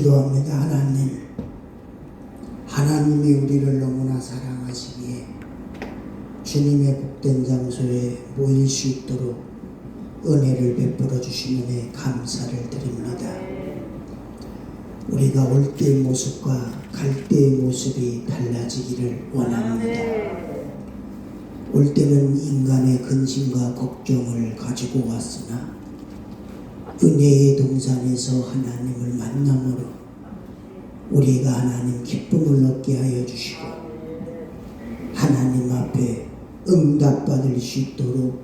기도합니다. 하나님이 우리를 너무나 사랑하시기에 주님의 복된 장소에 모일 수 있도록 은혜를 베풀어 주신 은혜에 감사를 드립니다. 우리가 올 때의 모습과 갈 때의 모습이 달라지기를 원합니다. 올 때는 인간의 근심과 걱정을 가지고 왔으나 은혜의 동산에서 하나님을 만남으로 우리가 하나님 기쁨을 얻게 하여 주시고 하나님 앞에 응답받을 수 있도록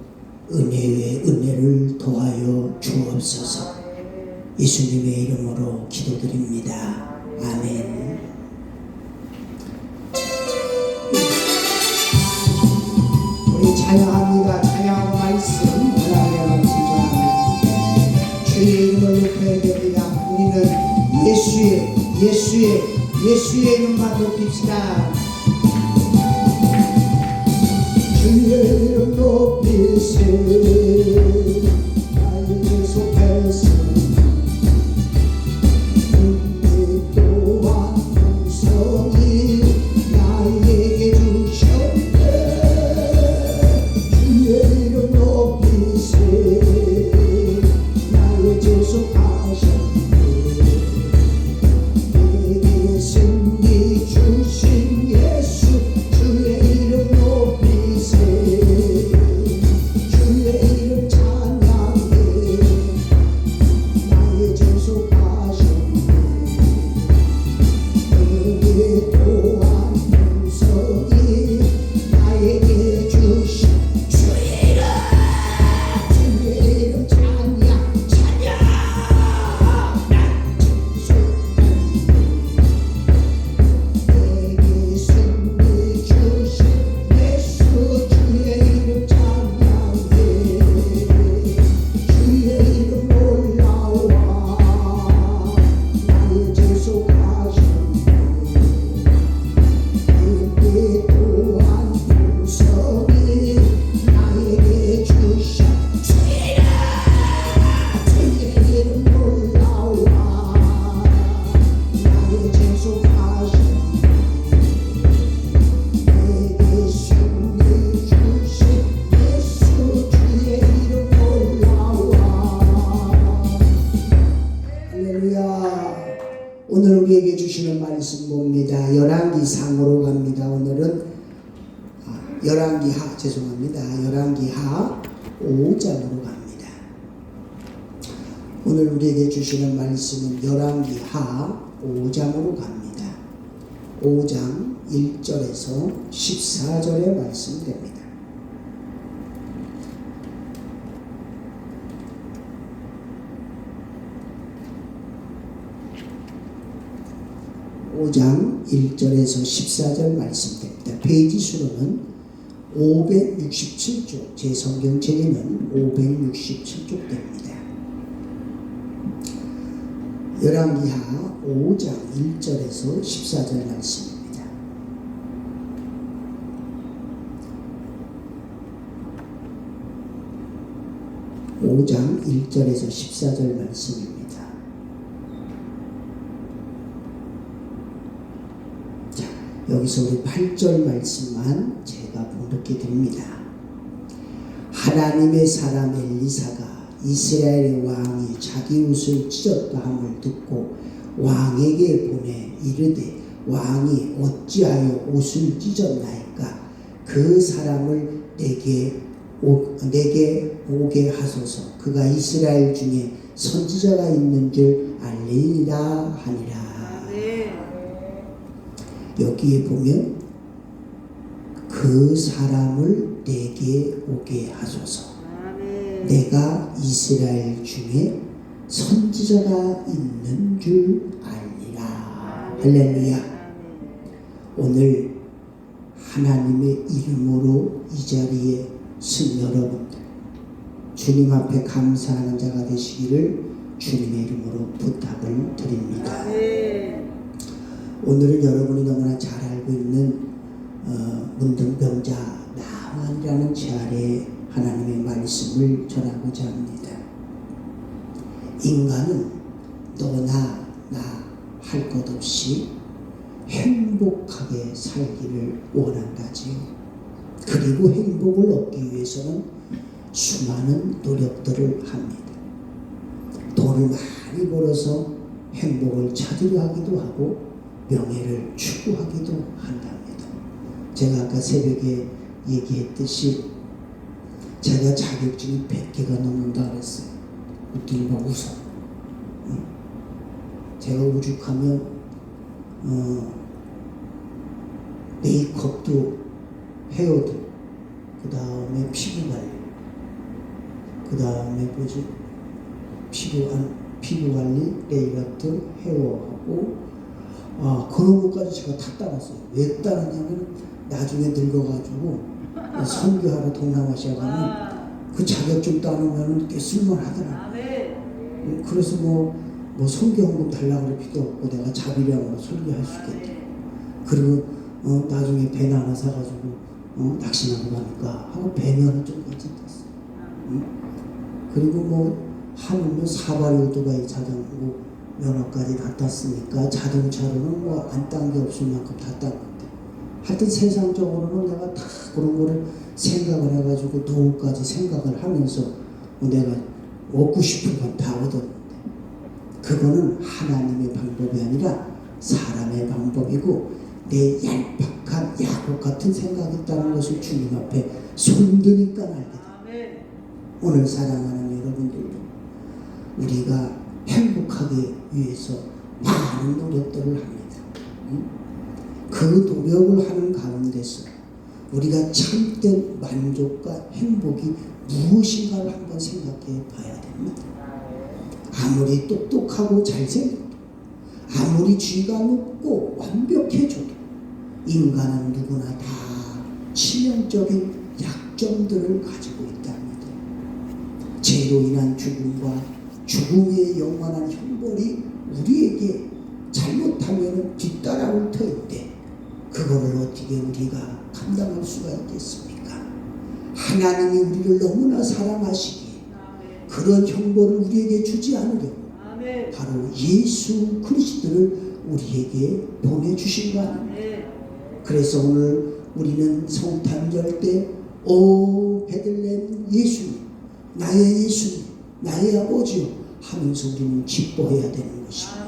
은혜에 은혜를 더하여 주옵소서. 예수님의 이름으로 기도드립니다. 아멘. 우리 찬양합니다. 찬양 말씀 하나님의 말씀 전합니다. 주의 이름을 높여야 됩니다. 우리는 예수의 이름만 높입시다. 주의 이름 높이세 나의 계속해서 은혜 또한 풍성히 나에게 주셨네. 주의 이름 높이세 나의 계속하셨네. 내게 승리 주신 예수 주의 이름 높이세. 주의 이름 찬양해 나의 계속하셨네. 내게 또한 풍성히 나에게 주신 주의 이름 찬양 내게 승리 주신 예수 주의 이름 찬양해. 주의 이름 올라와 나의 계속하셨네. 내게 또한 풍성히 나에게 주신 주의 이름 올라와 나의 계속하셨네. 내게 승리 주신 예수 주의 이름 올라와. 할렐루야. 오늘 우리에게 주시는 말씀 봅니다. 열왕기상으로 갑니다. 오늘은 열왕기하 5장으로 갑니다. 오늘 우리에게 주시는 말씀은 열왕기하 5장으로 갑니다. 5장 1절에서 14절의 말씀됩니다. (5장 1절에서 14절) 말씀됩니다. 페이지 수로는 567쪽, 제 성경책에는 567쪽 됩니다. 열왕기하 5장 1절에서 14절 말씀입니다. (5장 1절에서 14절) 말씀입니다. 여기서 우리 8절 말씀만 제가 봉독해 드립니다. 하나님의 사람 엘리사가 이스라엘의 왕이 자기 옷을 찢었다 함을 듣고 왕에게 보내 이르되 왕이 어찌하여 옷을 찢었나이까? 그 사람을 내게 오게 하소서. 그가 이스라엘 중에 선지자가 있는 줄 알리리라 하니라. 여기에 보면 그 사람을 내게 오게 하소서. 내가 이스라엘 중에 선지자가 있는 줄 알리라. 할렐루야. 오늘 하나님의 이름으로 이 자리에 쓴 여러분들, 주님 앞에 감사하는 자가 되시기를 주님의 이름으로 부탁을 드립니다. 오늘은 여러분이 너무나 잘 알고 있는 문둥병자 나만이라는 제 아래 하나님의 말씀을 전하고자 합니다. 인간은 너나 나 할 것 없이 행복하게 살기를 원한다지요. 그리고 행복을 얻기 위해서는 수많은 노력들을 합니다. 돈을 많이 벌어서 행복을 찾으려 하기도 하고 명예를 추구하기도 한답니다. 제가 아까 새벽에 얘기했듯이 제가 자격증이 100개가 넘는다 그랬어요. 그랬더니 막 웃어. 제가 오죽하면 메이크업도 헤어도 그 다음에 피부관리 그 다음에 뭐지 피부관리 네일아트 헤어하고 그런 것까지 제가 다 따랐어요. 왜 따랐냐면 나중에 늙어가지고 선교하러 동남아시아 가면 그 자격증 따놓으면 꽤 쓸만하더라고요. 그래서 뭐 선교헌금 달라고 할 필요 없고 내가 자비량으로 설교할 수 있겠다. 그리고 나중에 배나 하나 사가지고 낚시나고 가니까 하고 배면허 좀까지 땄어요. 그리고 뭐 하물며 사발 오토바이 자전거 면허까지 다 땄으니까 자동차로는 뭐 안 딴 게 없을 만큼 다 딴 건데 하여튼 세상적으로는 내가 다 그런 거를 생각을 해가지고 노후까지 생각을 하면서 내가 얻고 싶은 건 다 얻었는데 그거는 하나님의 방법이 아니라 사람의 방법이고 내 얄팍한 야곱 같은 생각이 있다는 것을 주님 앞에 손드니까 알게 됩니다. 오늘 사랑하는 여러분들도 우리가 행복하기 위해서 많은 노력들을 합니다. 그 노력을 하는 가운데서 우리가 참된 만족과 행복이 무엇인가를 한번 생각해 봐야 됩니다. 아무리 똑똑하고 잘생겨도 아무리 쥐가 높고 완벽해져도 인간은 누구나 다 치명적인 약점들을 가지고 있답니다. 죄로 인한 죽음과 죽음의 영원한 형벌이 우리에게 잘못하면 뒤따라올 터인데 그거를 어떻게 우리가 감당할 수가 있겠습니까? 하나님이 우리를 너무나 사랑하시기에 그런 형벌을 우리에게 주지 않으려고 바로 예수 그리스도를 우리에게 보내주신 거 아닙니까? 그래서 오늘 우리는 성탄절 때 오 베들레헴 예수님 나의 예수님 나의 아버지요 하면서 우리는 기뻐해야 되는 것입니다.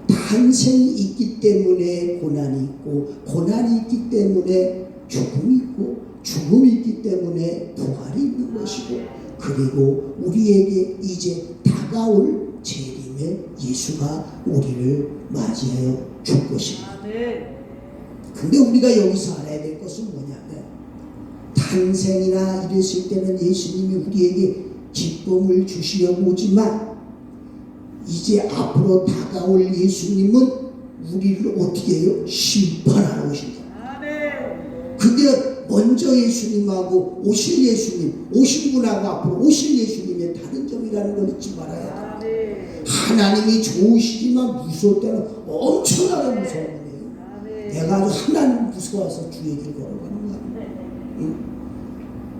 탄생이 있기 때문에 고난이 있고 고난이 있기 때문에 죽음이 있고 죽음이 있기 때문에 부활이 있는 것이고 그리고 우리에게 이제 다가올 재림의 예수가 우리를 맞이하여 줄 것입니다. 근데 우리가 여기서 알아야 될 것은 뭐냐면 탄생이나 이랬을 때는 예수님이 우리에게 기쁨을 주시려고 오지만 이제 앞으로 다가올 예수님은 우리를 어떻게 해요? 심판하러 오신다. 그게 먼저 예수님하고 오실 예수님, 오신 분하고 앞으로 오실 예수님의 다른 점이라는 걸 잊지 말아야 돼요. 하나님이 좋으시지만 무서울 때는 엄청나게 무서운 거예요. 내가 아주 하나님 무서워서 주의 길 걸어가는 거야. 응?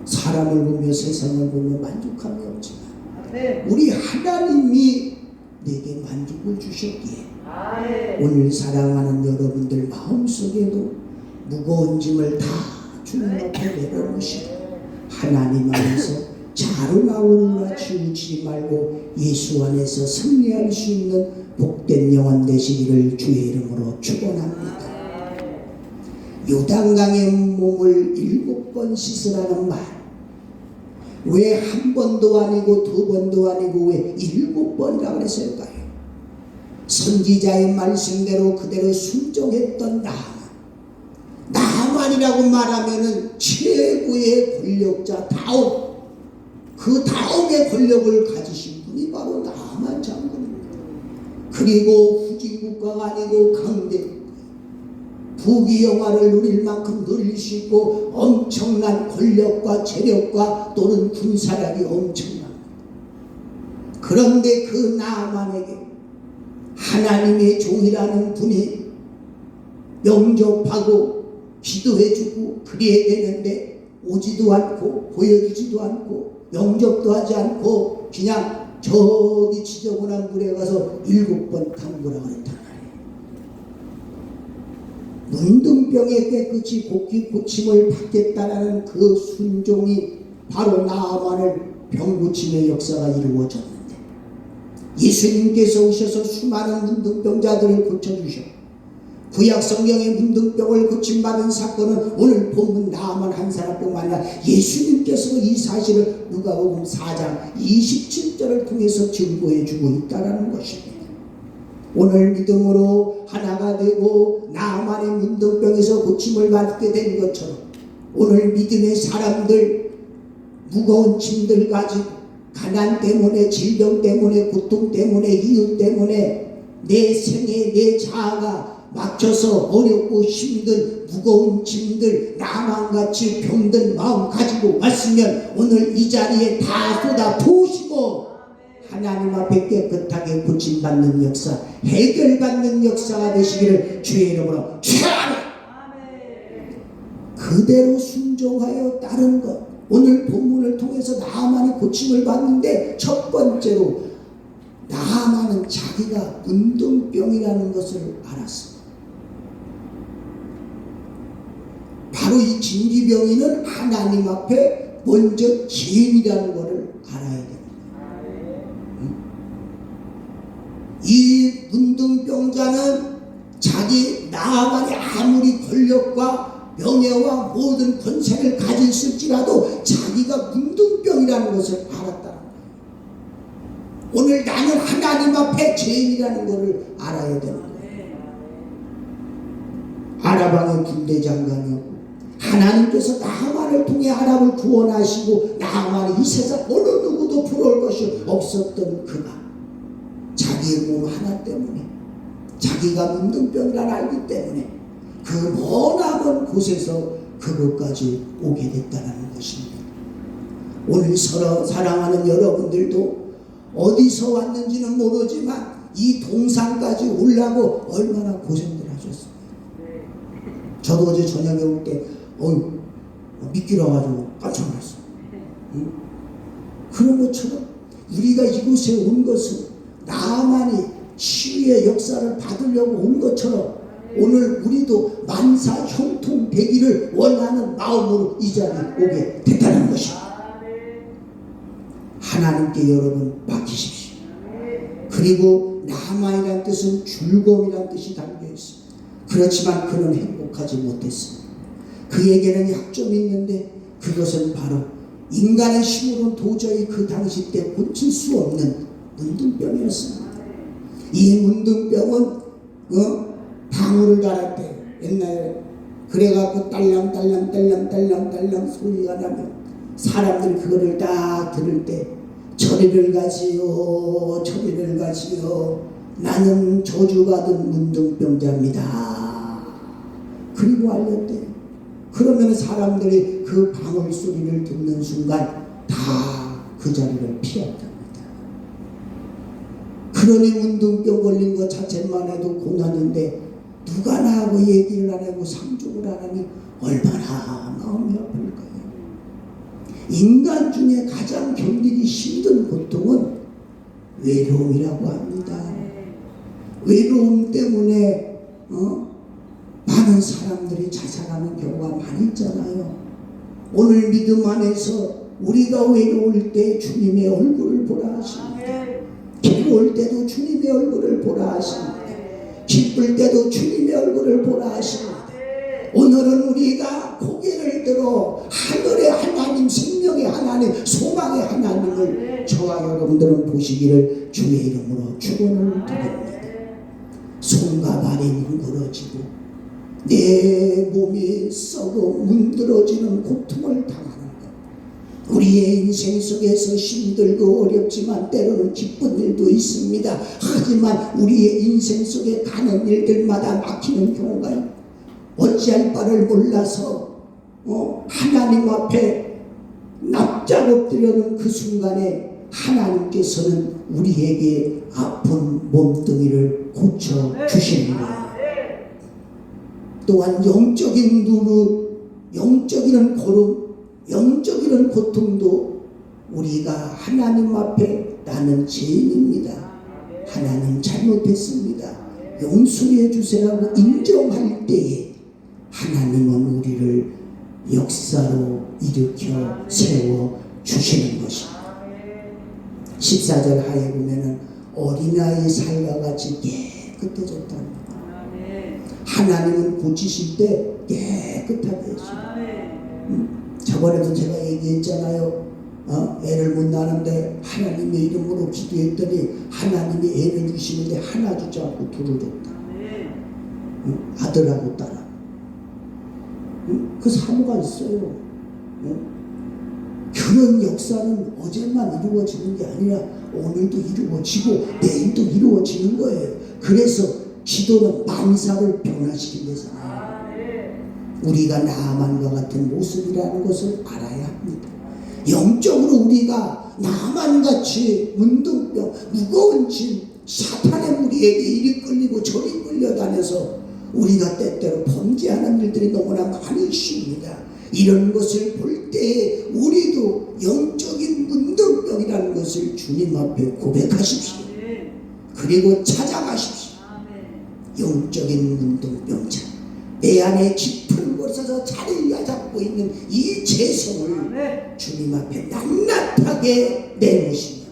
사람을 보며 세상을 보며 만족함이 없지만 우리 하나님이 내게 만족을 주셨기에 오늘 사랑하는 여러분들 마음속에도 무거운 짐을 다 주님 앞에 내려놓으시고 하나님 안에서 자루나 오르나 치우치지 말고 예수 안에서 승리할 수 있는 복된 영혼 되시기를 주의 이름으로 축원합니다. 요단강의 몸을 7번 씻으라는 말 왜 한 번도 아니고 두 번도 아니고 왜 7번이라고 그랬을까요? 선지자의 말씀대로 그대로 순종했던 나만이라고 말하면은 최고의 권력자 다음 그 다음의 권력을 가지신 분이 바로 나만 장군입니다. 그리고 후진국가가 아니고 강대 부귀 영화를 누릴 만큼 누릴 수 있고 엄청난 권력과 재력과 또는 군사력이 엄청납니다. 그런데 그 나만에게 하나님의 종이라는 분이 영접하고 기도해주고 그래야 되는데 오지도 않고 보여주지도 않고 영접도 하지 않고 그냥 저기 지저분한 물에 가서 7번 담그라 그랬단 말이에요. 문둥병에 깨끗이 고침을 받겠다라는 그 순종이 바로 나아만을 병고침의 역사가 이루어졌는데, 예수님께서 오셔서 수많은 문둥병자들을 고쳐주셨고, 구약 성경의 문둥병을 고침받은 사건은 오늘 본문 나아만 한 사람뿐만 아니라 예수님께서 이 사실을 누가복음 4장 27절을 통해서 증거해 주고 있다는 것입니다. 오늘 믿음으로 하나가 되고 나아만의 문둥병에서 고침을 받게 된 것처럼, 오늘 믿음의 사람들 무거운 짐들 가지고 가난 때문에, 질병 때문에, 고통 때문에, 이유 때문에 내 생에 내 자아가 막혀서 어렵고 힘든 무거운 짐들, 나만같이 병든 마음 가지고 왔으면 오늘 이 자리에 다 쏟아 부으시고 하나님 앞에 깨끗하게 고침받는 역사, 해결받는 역사가 되시기를 주의 이름으로 축원합니다. 그대로 순종하여 따른 것. 오늘 본문을 통해서 나아만이 고침을 받는데, 첫 번째로 나아만은 자기가 문둥병이라는 것을 알았습니다. 바로 이 진기병인은 하나님 앞에 먼저 죄인이라는 것을 알아야 됩니다. 이 문둥병자는 자기 나아만이 아무리 권력과 명예와 모든 권세를 가졌을지라도 자기가 문둥병이라는 것을 알았다는 거예요. 오늘 나는 하나님 앞에 죄인이라는 것을 알아야 되는 거예요. 아랍왕의 군대 장관이었고, 하나님께서 나아만을 통해 아랍을 구원하시고 나아만이 이 세상 어느 누구도 부러울 것이 없었던 그가 자기의 몸 하나 때문에, 자기가 문둥병이라 알기 때문에 그 머나먼 곳에서 그것까지 오게 됐다는 것입니다. 오늘 서로 사랑하는 여러분들도 어디서 왔는지는 모르지만 이 동산까지 오려고 얼마나 고생들 하셨습니다. 저도 어제 저녁에 올 때 미끼러 가지고 깜짝 놀랐어요. 응? 그런 것처럼 우리가 이곳에 온 것은 나아만이 치유의 역사를 받으려고 온 것처럼 오늘 우리도 만사 형통되기를 원하는 마음으로 이 자리에 오게 됐다는 것입니다. 하나님께 여러분 맡기십시오. 그리고 나아만이라는 뜻은 즐거움이라는 뜻이 담겨 있습니다. 그렇지만 그는 행복하지 못했습니다. 그에게는 약점이 있는데 그것은 바로 인간의 힘으로는 도저히 그 당시 때 고칠 수 없는 문둥병이었습니다. 이 문둥병은 방울을 갈을 때 옛날에 그래갖고 딸랑딸랑 소리가 나면 사람들 그거를 딱 들을 때 저리를 가지요, 저리를 가지요, 나는 저주받은 문둥병자입니다. 그리고 알렸대. 그러면 사람들이 그 방울 소리를 듣는 순간 다 그 자리를 피했답니다. 그러니 문둥병 걸린 것 자체만 해도 고난인데 누가 나하고 얘기를 안 하고 상종을 안 하니 얼마나 마음이 아플까요? 인간 중에 가장 견디기 힘든 고통은 외로움이라고 합니다. 외로움 때문에 많은 사람들이 자살하는 경우가 많이 있잖아요. 오늘 믿음 안에서 우리가 외로울 때 주님의 얼굴을 보라 하십니다. 기쁠 때도 주님의 얼굴을 보라 하십니다. 기쁠 때도 주님의 얼굴을 보라 하십니다. 오늘은 우리가 고개를 들어 하늘의 하나님, 생명의 하나님, 소망의 하나님을 저와 여러분들은 보시기를 주의 이름으로 축원을 드립니다. 손과 발이 뭉그러지고 내 몸이 썩어 문드러지는 고통을 당하는 것, 우리의 인생 속에서 힘들고 어렵지만 때로는 기쁜 일도 있습니다. 하지만 우리의 인생 속에 가는 일들마다 막히는 경우가 있고 어찌할 바를 몰라서 하나님 앞에 납작 엎드려는 그 순간에 하나님께서는 우리에게 아픈 몸뚱이를 고쳐주십니다. 또한 영적인 누르, 영적인 고름, 영적인 고통도 우리가 하나님 앞에 나는 죄인입니다, 하나님 잘못했습니다, 용서해 주세요라고 인정할 때에 하나님은 우리를 역사로 일으켜 세워 주시는 것입니다. 14절 하에 보면은 어린아이 살과 같이 깨끗해졌다는 거예요. 하나님은 고치실 때 깨끗하게 해주시고, 저번에도 제가 얘기했잖아요. 애를 못 낳는데 하나님의 이름으로 기도했더니 하나님이 애를 주시는데 하나 주지 않고 둘을 줬다. 아들하고 딸하고. 그 사모가 있어요. 그런 역사는 어제만 이루어지는 게 아니라 오늘도 이루어지고 내일도 이루어지는 거예요. 그래서 기도는 만사를 변화시키기 위해서는 우리가 나아만과 같은 모습이라는 것을 알아야 합니다. 영적으로 우리가 나만같이 문둥병, 무거운 짐, 사탄의 무리에게 이리 끌리고 저리 끌려다녀서 우리가 때때로 범죄하는 일들이 너무나 많이 있습니다. 이런 것을 볼 때에 우리도 영적인 문둥병이라는 것을 주님 앞에 고백하십시오. 그리고 찾아가십시오. 영적인 문둥병자, 내 안에 깊은 곳에서 자리를 잡고 있는 이 죄성을 주님 앞에 낱낱하게 내놓으시며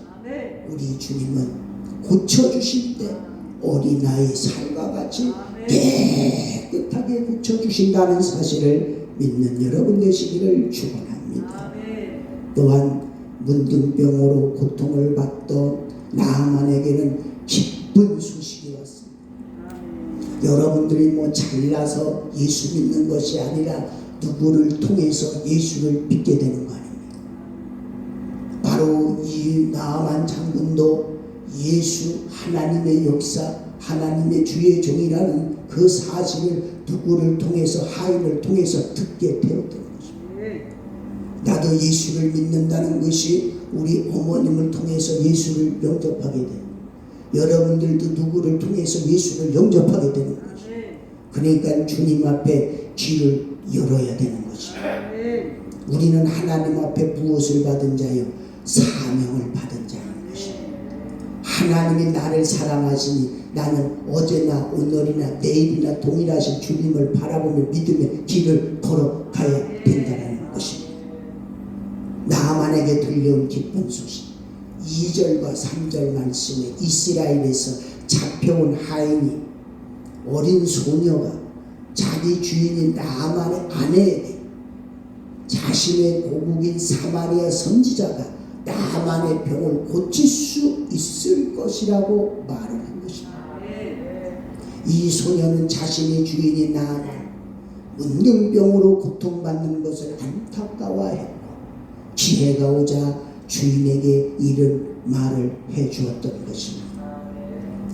우리 주님은 고쳐주실 때 어린아이 살과 같이 깨끗하게 고쳐주신다는 사실을 믿는 여러분 되시기를 축원합니다. 또한 문둥병으로 고통을 받던 나아만에게는 기쁜 소식이 왔습니다. 여러분들이 뭐 잘나서 예수 믿는 것이 아니라 누구를 통해서 예수를 믿게 되는 거 아닙니까? 바로 이 나아만 장군도 예수, 하나님의 역사, 하나님의 주의 종이라는 그 사실을 누구를 통해서, 하인을 통해서 듣게 되었던 것입니다. 나도 예수를 믿는다는 것이 우리 어머님을 통해서 예수를 영접하게 돼요. 여러분들도 누구를 통해서 예수를 영접하게 되는 것이에요. 그러니까 주님 앞에 귀를 열어야 되는 것이에요. 우리는 하나님 앞에 무엇을 받은 자요? 사명을 받은 자인 것이에요. 하나님이 나를 사랑하시니 나는 어제나 오늘이나 내일이나 동일하신 주님을 바라보며 믿으며 길을 걸어가야 된다는 것입니다. 나만에게 들려온 기쁜 소식, 2절과 3절 말씀에 이스라엘에서 잡혀온 하인이, 어린 소녀가 자기 주인인 나아만의 아내에게 자신의 고국인 사마리아 선지자가 나아만의 병을 고칠 수 있을 것이라고 말을 한 것입니다. 이 소녀는 자신의 주인인 나아만 문둥병으로 고통받는 것을 안타까워했고 기회가 오자 주인에게 이런 말을 해주었던 것입니다.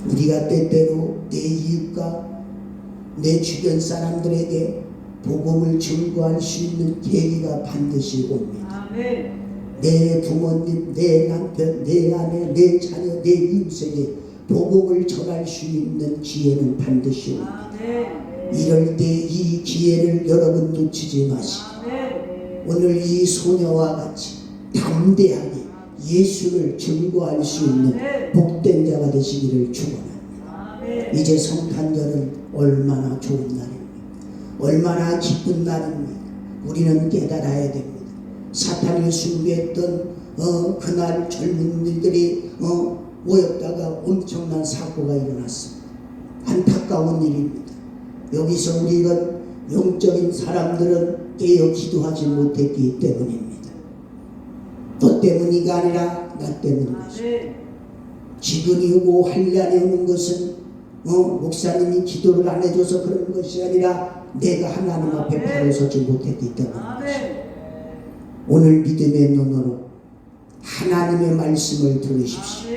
우리가 때때로 내 이웃과 내 주변 사람들에게 복음을 증거할 수 있는 계기가 반드시 옵니다. 내 부모님, 내 남편, 내 아내, 내 자녀, 내 이웃에게 복음을 전할 수 있는 기회는 반드시 옵니다. 이럴 때 이 기회를 여러분 놓치지 마시고 오늘 이 소녀와 같이 담대하게 예수를 증거할 수 있는 복된 자가 되시기를 축원합니다. 이제 성탄절은 얼마나 좋은 날입니다. 얼마나 기쁜 날입니다. 우리는 깨달아야 됩니다. 사탄이 숭배했던 그날 젊은이들이 모였다가 엄청난 사고가 일어났습니다. 안타까운 일입니다. 여기서 우리가 영적인 사람들은 깨어 기도하지 못했기 때문입니다. 너 때문이가 아니라 나 때문이지. 기근이 오고 환란이 오는 것은 목사님이 기도를 안 해줘서 그런 것이 아니라 내가 하나님 앞에 바로 서지 못했기 때문입니다. 오늘 믿음의 눈으로 하나님의 말씀을 들으십시오.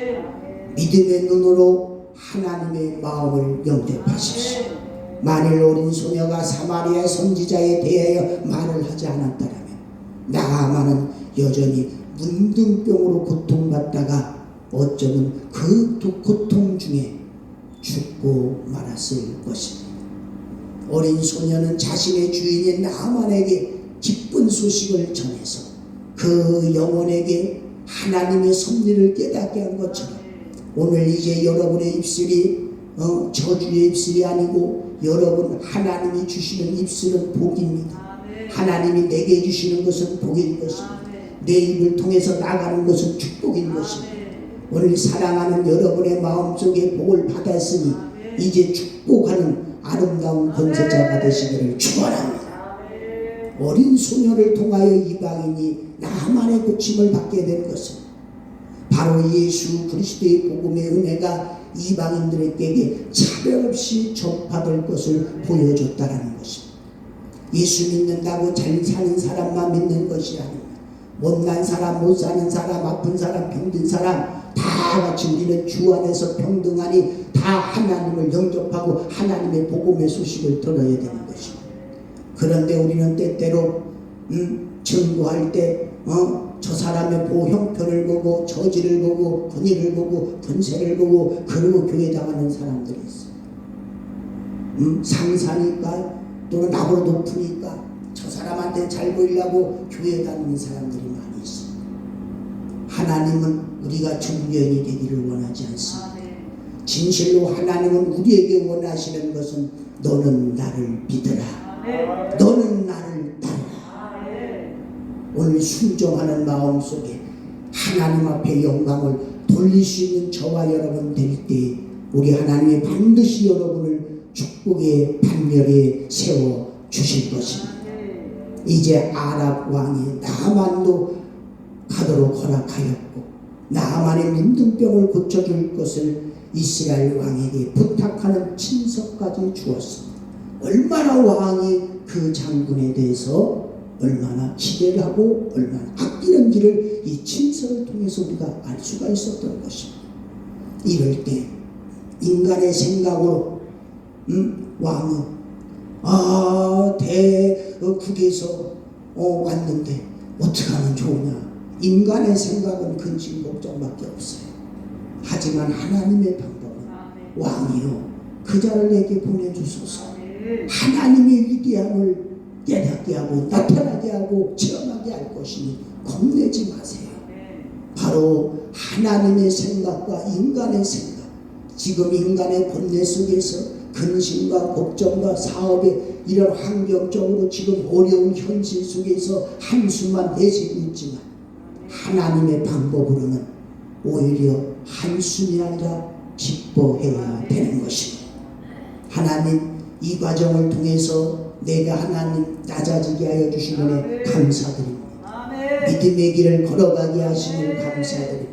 믿음의 눈으로 하나님의 마음을 영접하십시오. 만일 어린 소녀가 사마리아 선지자에 대하여 말을 하지 않았다면 나아만은 여전히 문둥병으로 고통받다가 어쩌면 그 고통 중에 죽고 말았을 것입니다. 어린 소녀는 자신의 주인인 나아만에게 기쁜 소식을 전해서 그 영혼에게 하나님의 섭리를 깨닫게 한 것처럼 오늘 이제 여러분의 입술이 저주의 입술이 아니고 여러분 하나님이 주시는 입술은 복입니다. 하나님이 내게 주시는 것은 복인 것입니다. 내 입을 통해서 나가는 것은 축복인 것입니다. 오늘 사랑하는 여러분의 마음속에 복을 받았으니 이제 축복하는 아름다운 권세자가 되시기를 축원합니다. 어린 소녀를 통하여 이방인이 나만의 고침을 받게 된 것은 바로 예수 그리스도의 복음의 은혜가 이방인들에게 차별 없이 전파될 것을 보여줬다라는 것입니다. 예수 믿는다고 잘 사는 사람만 믿는 것이 아닙니다. 못난 사람, 못 사는 사람, 아픈 사람, 병든 사람 다 같이 우리는 주 안에서 평등하니 다 하나님을 영접하고 하나님의 복음의 소식을 들어야 되는 것입니다. 그런데 우리는 때때로 증거할 때 저 사람의 형편을 보고 저지를 보고 권위를 보고 권세를 보고 그러고 교회 나가는 사람들이 있어요. 상사니까 또는 나보다 높으니까 저 사람한테 잘 보이려고 교회 다니는 사람들이 많이 있어요. 하나님은 우리가 종교인이 되기를 원하지 않습니다. 진실로 하나님은 우리에게 원하시는 것은 너는 나를 믿으라. 너는 나를 따르라. 오늘 순종하는 마음 속에 하나님 앞에 영광을 돌릴 수 있는 저와 여러분 될 때 우리 하나님이 반드시 여러분을 축복의 반열에 세워 주실 것입니다. 이제 아랍 왕이 나만도 가도록 허락하였고 나만의 문둥병을 고쳐줄 것을 이스라엘 왕에게 부탁하는 친서까지 주었습니다. 얼마나 왕이 그 장군에 대해서 얼마나 기대를 하고 얼마나 아끼는지를 이 친서를 통해서 우리가 알 수가 있었던 것입니다. 이럴 때 인간의 생각으로 왕은 대국에서 왔는데 어떻게 하면 좋으냐. 인간의 생각은 근심 걱정밖에 없어요. 하지만 하나님의 방법은 왕이요 그 자를 내게 보내주소서. 하나님의 위대함을 깨닫게 하고 나타나게 하고 체험하게 할 것이니 겁내지 마세요. 바로 하나님의 생각과 인간의 생각, 지금 인간의 번뇌 속에서 근심과 걱정과 사업의 이런 환경적으로 지금 어려운 현실 속에서 한숨만 내쉬고 있지만 하나님의 방법으로는 오히려 한숨이 아니라 기뻐해야 되는 것입니다. 하나님 이 과정을 통해서 내가 하나님 낮아지게 하여 주신 은혜 감사드립니다. 믿음의 길을 걸어가게 하시는 감사드립니다.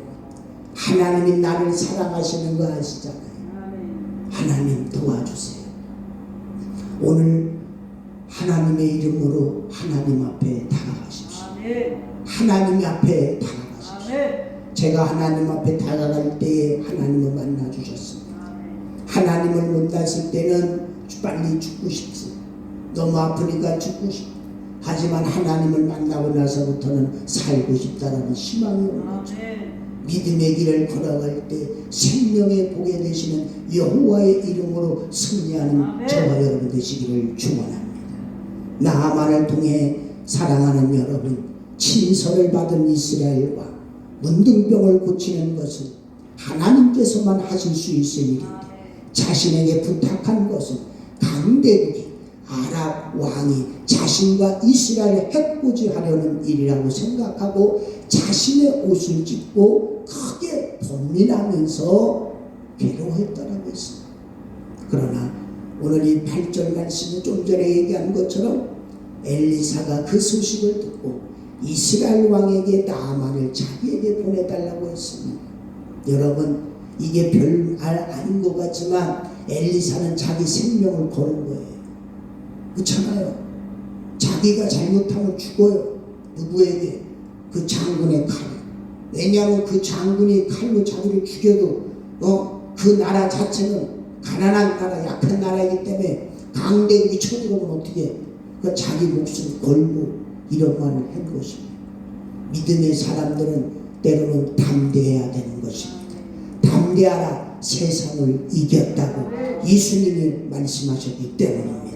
하나님이 나를 사랑하시는 거 아시잖아요. 하나님 도와주세요. 오늘 하나님의 이름으로 하나님 앞에 다가가십시오. 하나님 앞에 다가가십시오. 제가 하나님 앞에 다가갈 때에 하나님을 만나 주셨습니다. 하나님을 만났을 때는 빨리 죽고 싶습니다. 너무 아프니까 죽고 싶다. 하지만 하나님을 만나고 나서부터는 살고 싶다라는 희망이 오는 거죠. 믿음의 길을 걸어갈 때 생명의 복에 되시는 여호와의 이름으로 승리하는 저와 여러분 되시기를 축원합니다. 나아만을 통해 사랑하는 여러분, 친서를 받은 이스라엘 왕, 문둥병을 고치는 것은 하나님께서만 하실 수 있을 일인데 자신에게 부탁한 것은 강대국이 아랍 왕이 자신과 이스라엘을 해코지하려는 일이라고 생각하고 자신의 옷을 찢고 크게 번민하면서 괴로워했다라고 했습니다. 그러나 오늘 이 8절 말씀은 좀 전에 얘기한 것처럼 엘리사가 그 소식을 듣고 이스라엘 왕에게 나아만을 자기에게 보내달라고 했습니다. 여러분 이게 별말 아닌 것 같지만 엘리사는 자기 생명을 거는 거예요. 그렇잖아요. 자기가 잘못하면 죽어요. 누구에게? 그 장군의 칼. 왜냐하면 그 장군이 칼로 자기를 죽여도 그 나라 자체는 가난한 나라, 약한 나라이기 때문에 강대국이 쳐들어오면 어떻게 해? 그 자기 목숨 걸고 이런 말을 한 것입니다. 믿음의 사람들은 때로는 담대해야 되는 것입니다. 담대하라, 세상을 이겼다고 예수님이 말씀하셨기 때문입니다.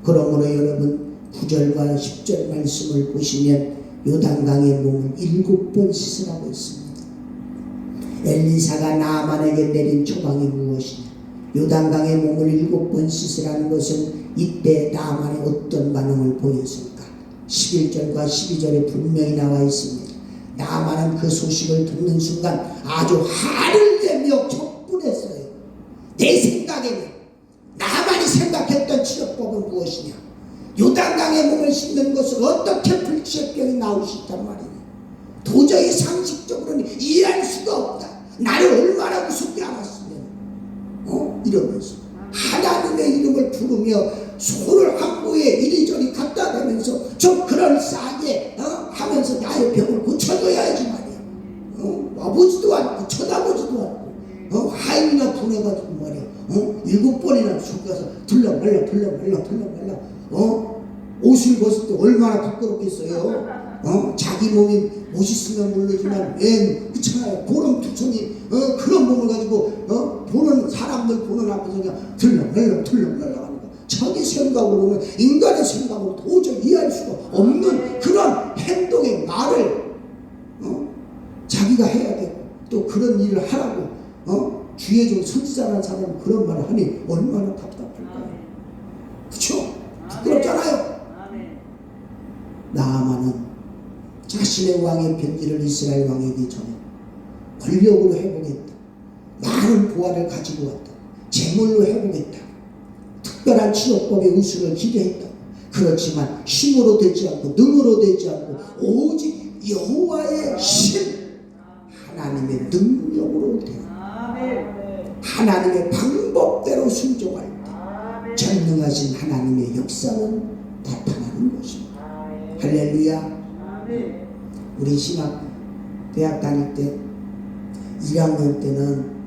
그러므로 여러분 9절과 10절 말씀을 보시면 요단강의 몸을 7번 씻으라고 했습니다. 엘리사가 나아만에게 내린 처방이 무엇이냐? 요단강에 몸을 7번 씻으라는 것은 이때 나만의 어떤 반응을 보였을까? 11절과 12절에 분명히 나와 있습니다. 나만은 그 소식을 듣는 순간 아주 화를 내며 격분했어요. 내 생각에는 나만이 생각했던 치료법은 무엇이냐? 요단강에 몸을 씻는 것을 어떻게 불치병이 나올 수 있단 말이냐? 도저히 상식적으로는 이해할 수가 없다. 나를 얼마나 무섭게 알았으면 이러면서 하나님의 이름을 부르며 손을 항구에 이리저리 갖다 대면서 좀 그럴싸하게 하면서 나의 병을 고쳐줘야지 말이야. 와보지도 않고 쳐다보지도 않고 화인이나 분해가지고 말이야. 7번이나 죽어서 들락말락 옷을 벗을 때 얼마나 부끄럽겠어요. 자기 몸이 멋있으면 모르지만 웬 그렇잖아요. 그런 두천이 그런 몸을 가지고 보는 사람들 보는 앞에서 그냥 들락말락 하는 거. 자기 생각으로는 인간의 생각으로 도저히 이해할 수가 없는 그런 행동의 말을 자기가 해야 되고 또 그런 일을 하라고 주위에 좀 선지자라는 사람이 그런 말을 하니 얼마나 답답할까요? 그렇죠? 부끄럽잖아요. 나아만은 자신의 왕의 편지를 이스라엘 왕에게 전해 권력으로 해보겠다. 많은 보화를 가지고 왔다. 재물로 해보겠다. 특별한 치료법의 우수를 기대했다. 그렇지만 힘으로 되지 않고 능으로 되지 않고 오직 여호와의 힘, 하나님의 능력으로 되라. 하나님의 방법대로 순종할 때 전능하신 하나님의 역사는 나타나는 것입니다. 할렐루야. 우리 신학 대학 다닐 때 1학년 때는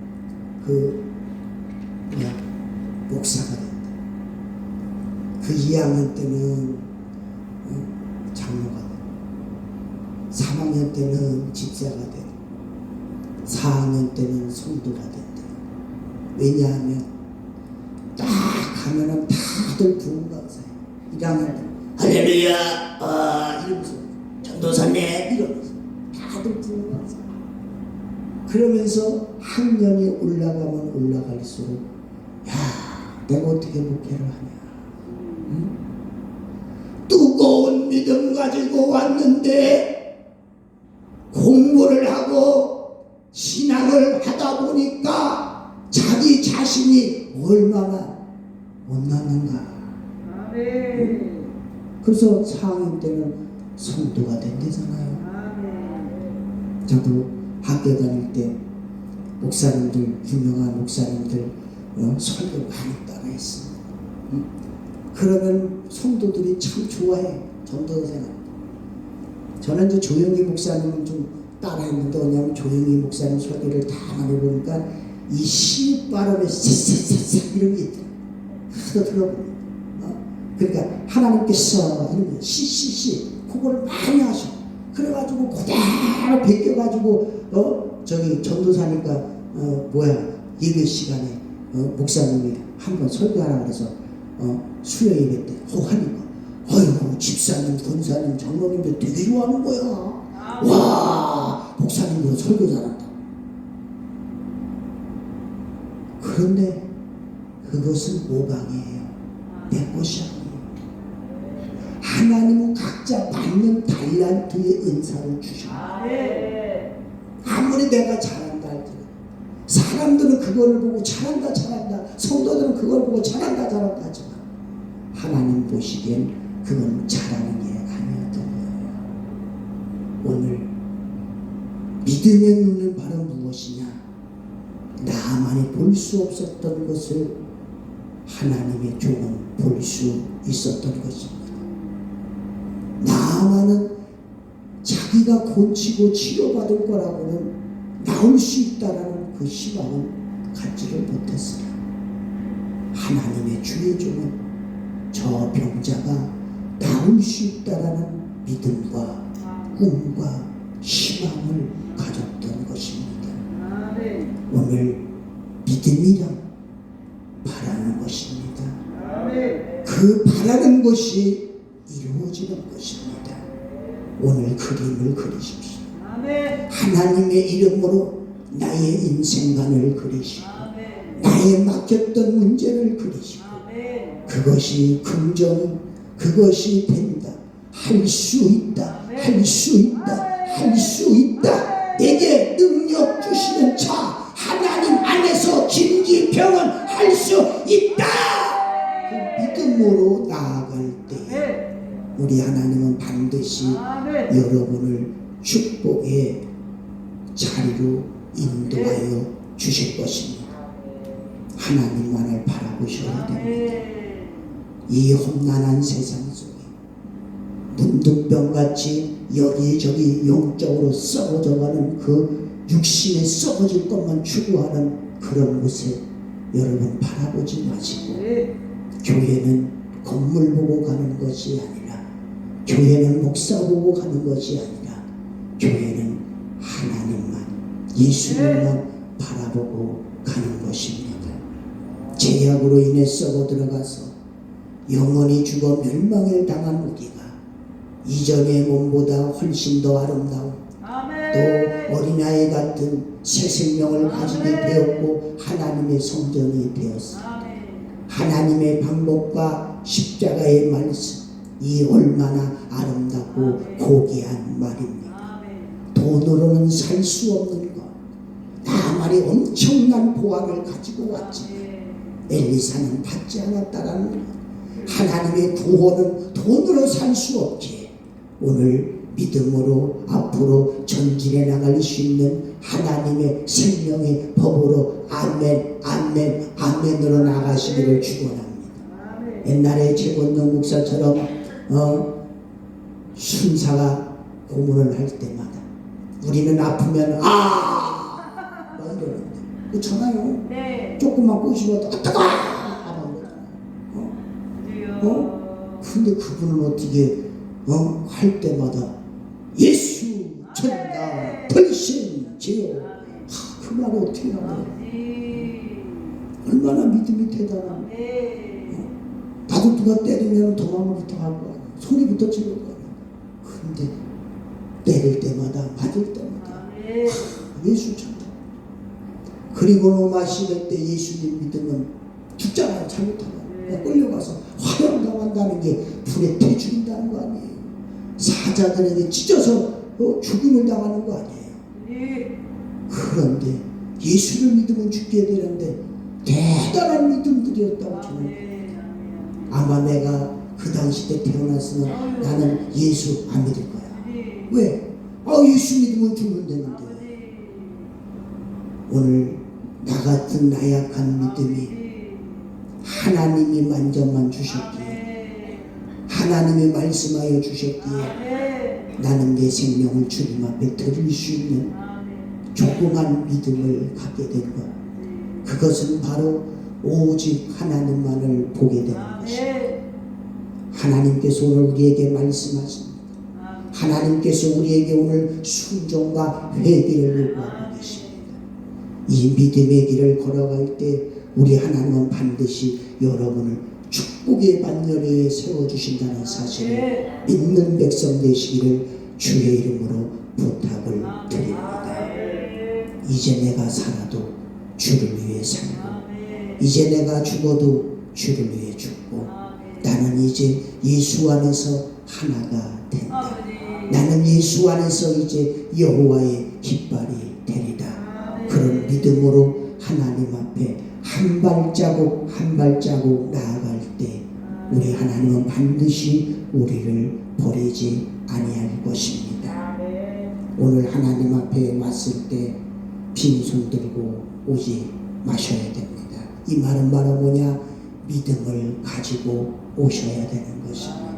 목사가 됐다. 그 2학년 때는 장로가 됐다. 3학년 때는 집사가 됐다. 4학년 때는 성도가 됐다. 왜냐하면 딱 가면은 다들 부흥 강사예요. 1학년 때 할렐루야 이러면서 전도사네 이러면서 다들 부흥 강사. 그러면서 학년이 올라가면 올라갈수록 야 내가 어떻게 목회를 하냐. 응? 뜨거운 믿음 가지고 왔는데 공부를 하고 신앙을 하다 보니까 자기 자신이 얼마나 못났는가. 그래서 4학년 때는 성도가 된대잖아요. 저도 학교 다닐 때 목사님들, 유명한 목사님들 설교 많이 따라했습니다. 그러면 성도들이 참 좋아해. 전도 생활. 저는 이제 조영희 목사님은 좀 따라했는데, 왜냐하면 조영희 목사님 설교를 다 나눠보니까 이 시 발음에 쎄쎄쎄쎄 이런 게 있더라. 하도 들어보니까. 그러니까 하나님께서 이런 시시시 그거를 많이 하셔. 그래가지고 그대로 베껴가지고 저기 전도사니까 예배 시간에 목사님이 한번 설교하라 그래서 수요 예배 때 하니까 아이고 집사님, 권사님, 장로님들 되게 좋아하는 거야. 와 목사님도 설교 잘한다. 그런데 그것은 모방이에요. 내 것이 아니에요. 하나님은 각자 받는 달란트의 은사를 주십니다. 아무리 내가 잘한다 할지라도 사람들은 그걸 보고 잘한다 성도들은 그걸 보고 잘한다 하지만 하나님 보시기엔 그건 잘하는 게 아니었던 거예요. 오늘 믿음의 눈은 바로 무엇이냐? 나만이 볼 수 없었던 것을 하나님의 종은 볼 수 있었던 것입니다. 나만은 자기가 고치고 치료받을 거라고는 나올 수 있다라는 그 희망은 갖지를 못했어요. 하나님의 주의 종은 저 병자가 나올 수 있다라는 믿음과 꿈과 희망을 가졌던 것입니다. 오늘 믿음이란 바라는 것입니다. 그 바라는 것이 이루어지는 것입니다. 오늘 그림을 그리십시오. 하나님의 이름으로 나의 인생관을 그리시고 나의 맡겼던 문제를 그리시고 그것이 긍정, 그것이 된다, 할 수 있다, 할 수 있다, 할 수 있다. 내게 능력 주시는 자 하나님 안에서 진기병은 할 수 있다. 그 믿음으로 나아갈 때 우리 하나님은 반드시 여러분을 축복의 자리로 인도하여 주실 것입니다. 하나님만을 바라보셔야 됩니다. 이 험난한 세상 속에 문둥병같이 여기저기 영적으로 썩어져가는 그 육신에 썩어질 것만 추구하는 그런 곳에 여러분 바라보지 마시고, 교회는 건물 보고 가는 것이 아니라, 교회는 목사 보고 가는 것이 아니라, 교회는 하나님만, 예수님만 바라보고 가는 것입니다. 죄악으로 인해 썩어 들어가서 영원히 죽어 멸망을 당한 우리가 이전의 몸보다 훨씬 더 아름다운 또 어린아이 같은 새 생명을 가지게 되었고 하나님의 성전이 되었습니다. 하나님의 방법과 십자가의 말씀, 이 얼마나 아름답고 고귀한 말입니까? 돈으로는 살 수 없는 것, 나만이 엄청난 보화를 가지고 왔지만 엘리사는 받지 않았다라는 것, 하나님의 구원은 돈으로 살 수 없기에 오늘 믿음으로 앞으로 전진해 나갈 수 있는 하나님의 생명의 법으로 아멘, 아멘, 아멘으로 나가시기를 축원합니다. 옛날에 최권동 목사처럼 순사가 고문을 할 때마다 우리는 아프면 뭐 이러는데 그렇잖아요. 조금만 꼬시면 따따가 근데 그분은 어떻게 할 때마다 예수 전다 돌신 제요, 그 말이 어떻게 나와요? 얼마나 믿음이 대단한. 나도 누가 때리면 도망부터 할 거 아니야, 소리부터 지를 거 아니야. 근데 때릴 때마다 맞을 때마다 예수 전다. 그리고 마시는 때 예수님 믿으면 죽잖아요. 잘못하면 끌려가서 화형당한다는 게 불에 태 죽인다는 거 아니에요. 사자들에게 찢어서 죽임을 당하는 거 아니에요. 그런데 예수를 믿으면 죽게 되는데 대단한 믿음들이었다고 저는. 아마 내가 그 당시 때 태어났으면 나는 예수 안 믿을 거야. 왜? 예수 믿으면 죽으면 되는데. 오늘 나 같은 나약한 믿음이 하나님이 만져만 주셨기에, 하나님이 말씀하여 주셨기에 나는 내 생명을 주님 앞에 드릴 수 있는 조그만 믿음을 갖게 된 것. 그것은 바로 오직 하나님만을 보게 되는 것입니다. 하나님께서 오늘 우리에게 말씀하십니다. 하나님께서 우리에게 오늘 순종과 회개를 요구하고 계십니다. 이 믿음의 길을 걸어갈 때 우리 하나님은 반드시 여러분을 축복의 반열에 세워주신다는 사실을 믿는 백성 되시기를 주의 이름으로 부탁을 드립니다. 이제 내가 살아도 주를 위해 살고, 이제 내가 죽어도 주를 위해 죽고, 나는 이제 예수 안에서 하나가 된다. 나는 예수 안에서 이제 여호와의 깃발이 되리라. 그런 믿음으로 하나님 앞에 한 발자국 한 발자국 나아갈 때 우리 하나님은 반드시 우리를 버리지 아니할 것입니다. 오늘 하나님 앞에 왔을 때 빈손 들고 오지 마셔야 됩니다. 이 말은 바로 뭐냐? 믿음을 가지고 오셔야 되는 것입니다.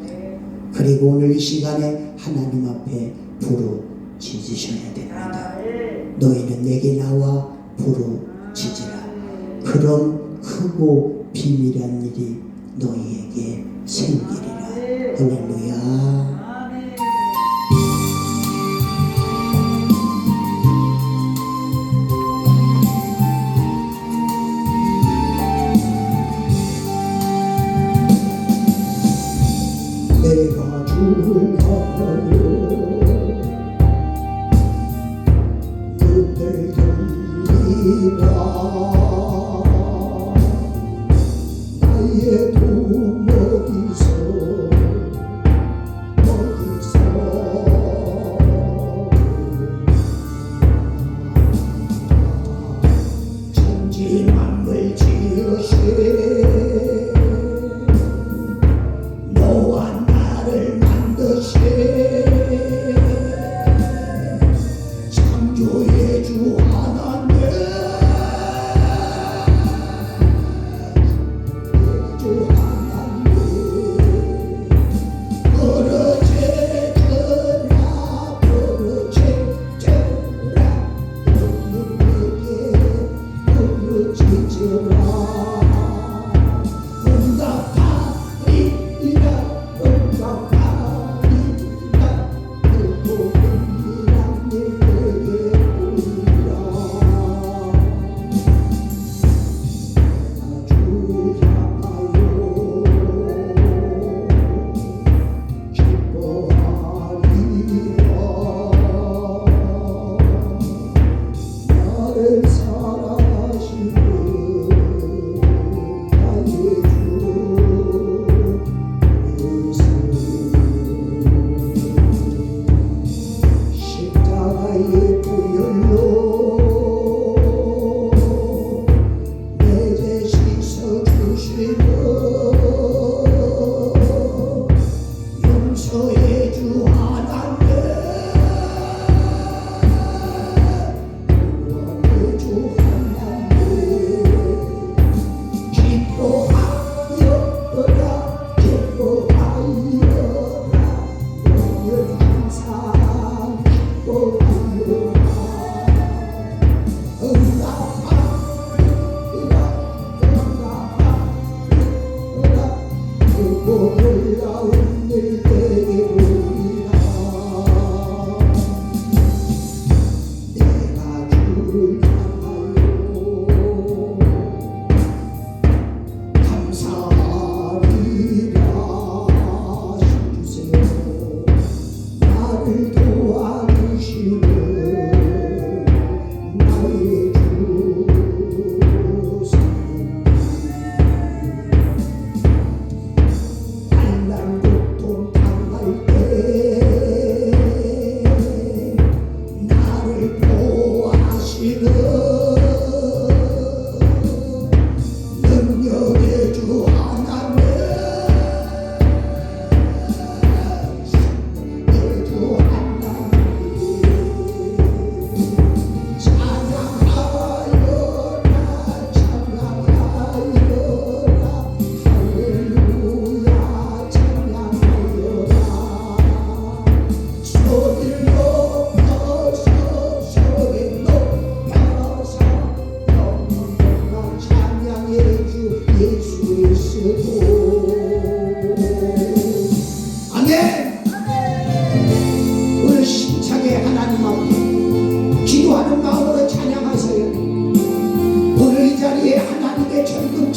그리고 오늘 이 시간에 하나님 앞에 부르짖으셔야 됩니다. 너희는 내게 나와 부르짖으라. 그런 크고 비밀한 일이 너희에게 생기리라. 할렐루야. 내가 주를 향하여 눈을 돌리라.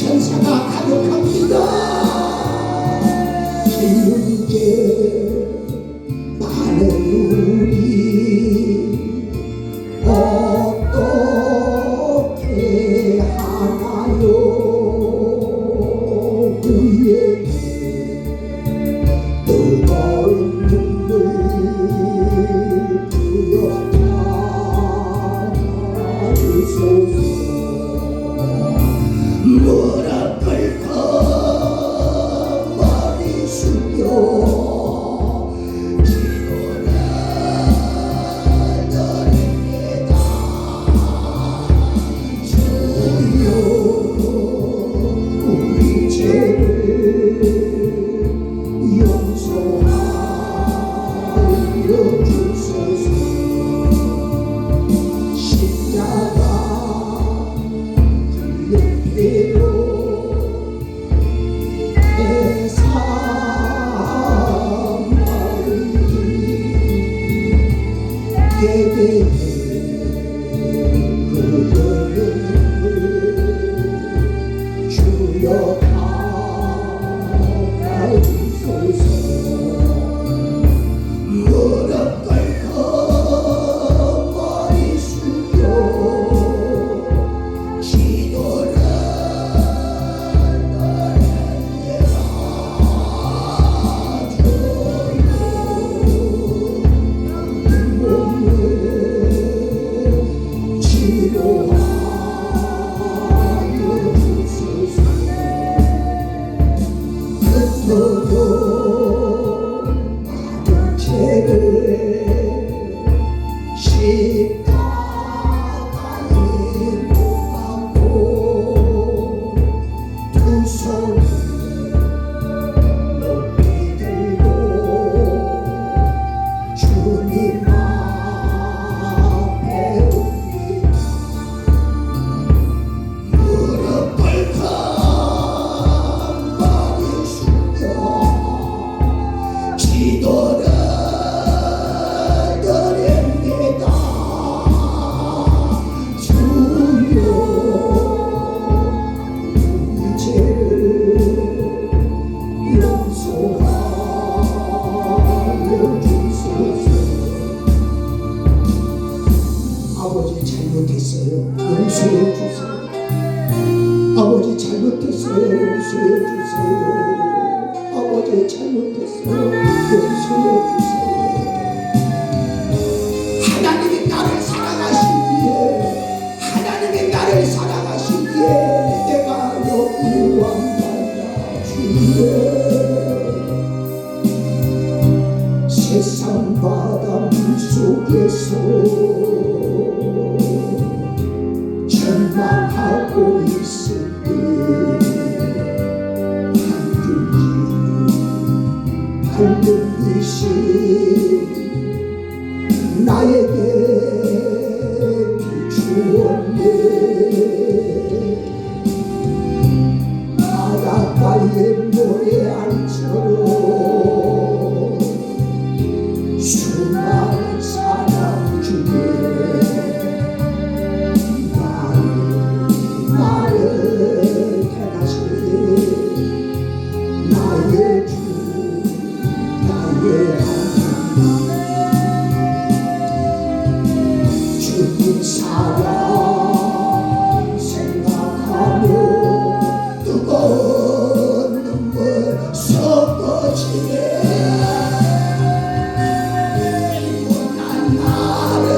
천사가 가득합니다. 주님께 많은 우리 어떻게 하나요? 우리에게 뜨거운 눈물 부여주소서. 무릎 꿇고 머리 숙여 기도를 드립니다. 주여 우리 죄를 용서하여 주소서. 십자가 흘린 내 삶을 예배해 그들을 주여 담아주소서. 무릎 꿇고 머리 숙여 기도를 십자가에 못 박고 두 손을 높이 들고 주님 앞에 옵니다. 무릎 꿇고 머리 숙여 기도를 드립니다. 주여 우리 죄를 용서하여 주소서. 아버지 잘못했어요. 용서해 주세요. 아버지 잘못했어요. 용서해 주세요. 아버지 잘못했어요. 용서해 주세요. 하나님이 나를 사랑하시기에 하나님이 나를 사랑하시기에 내가 여기 왔나이다. 주여 세상 바닷물 속에서 절망하고 있을 때 밝은 빛이 나에게 비추었네. 바닷가의 모래알처럼 수많은 사람 중에 나를 택하시네. 나의 주 나의 하나님 주님 사랑 생각하며 뜨거운 눈물 섞어지네. 이 못난 나를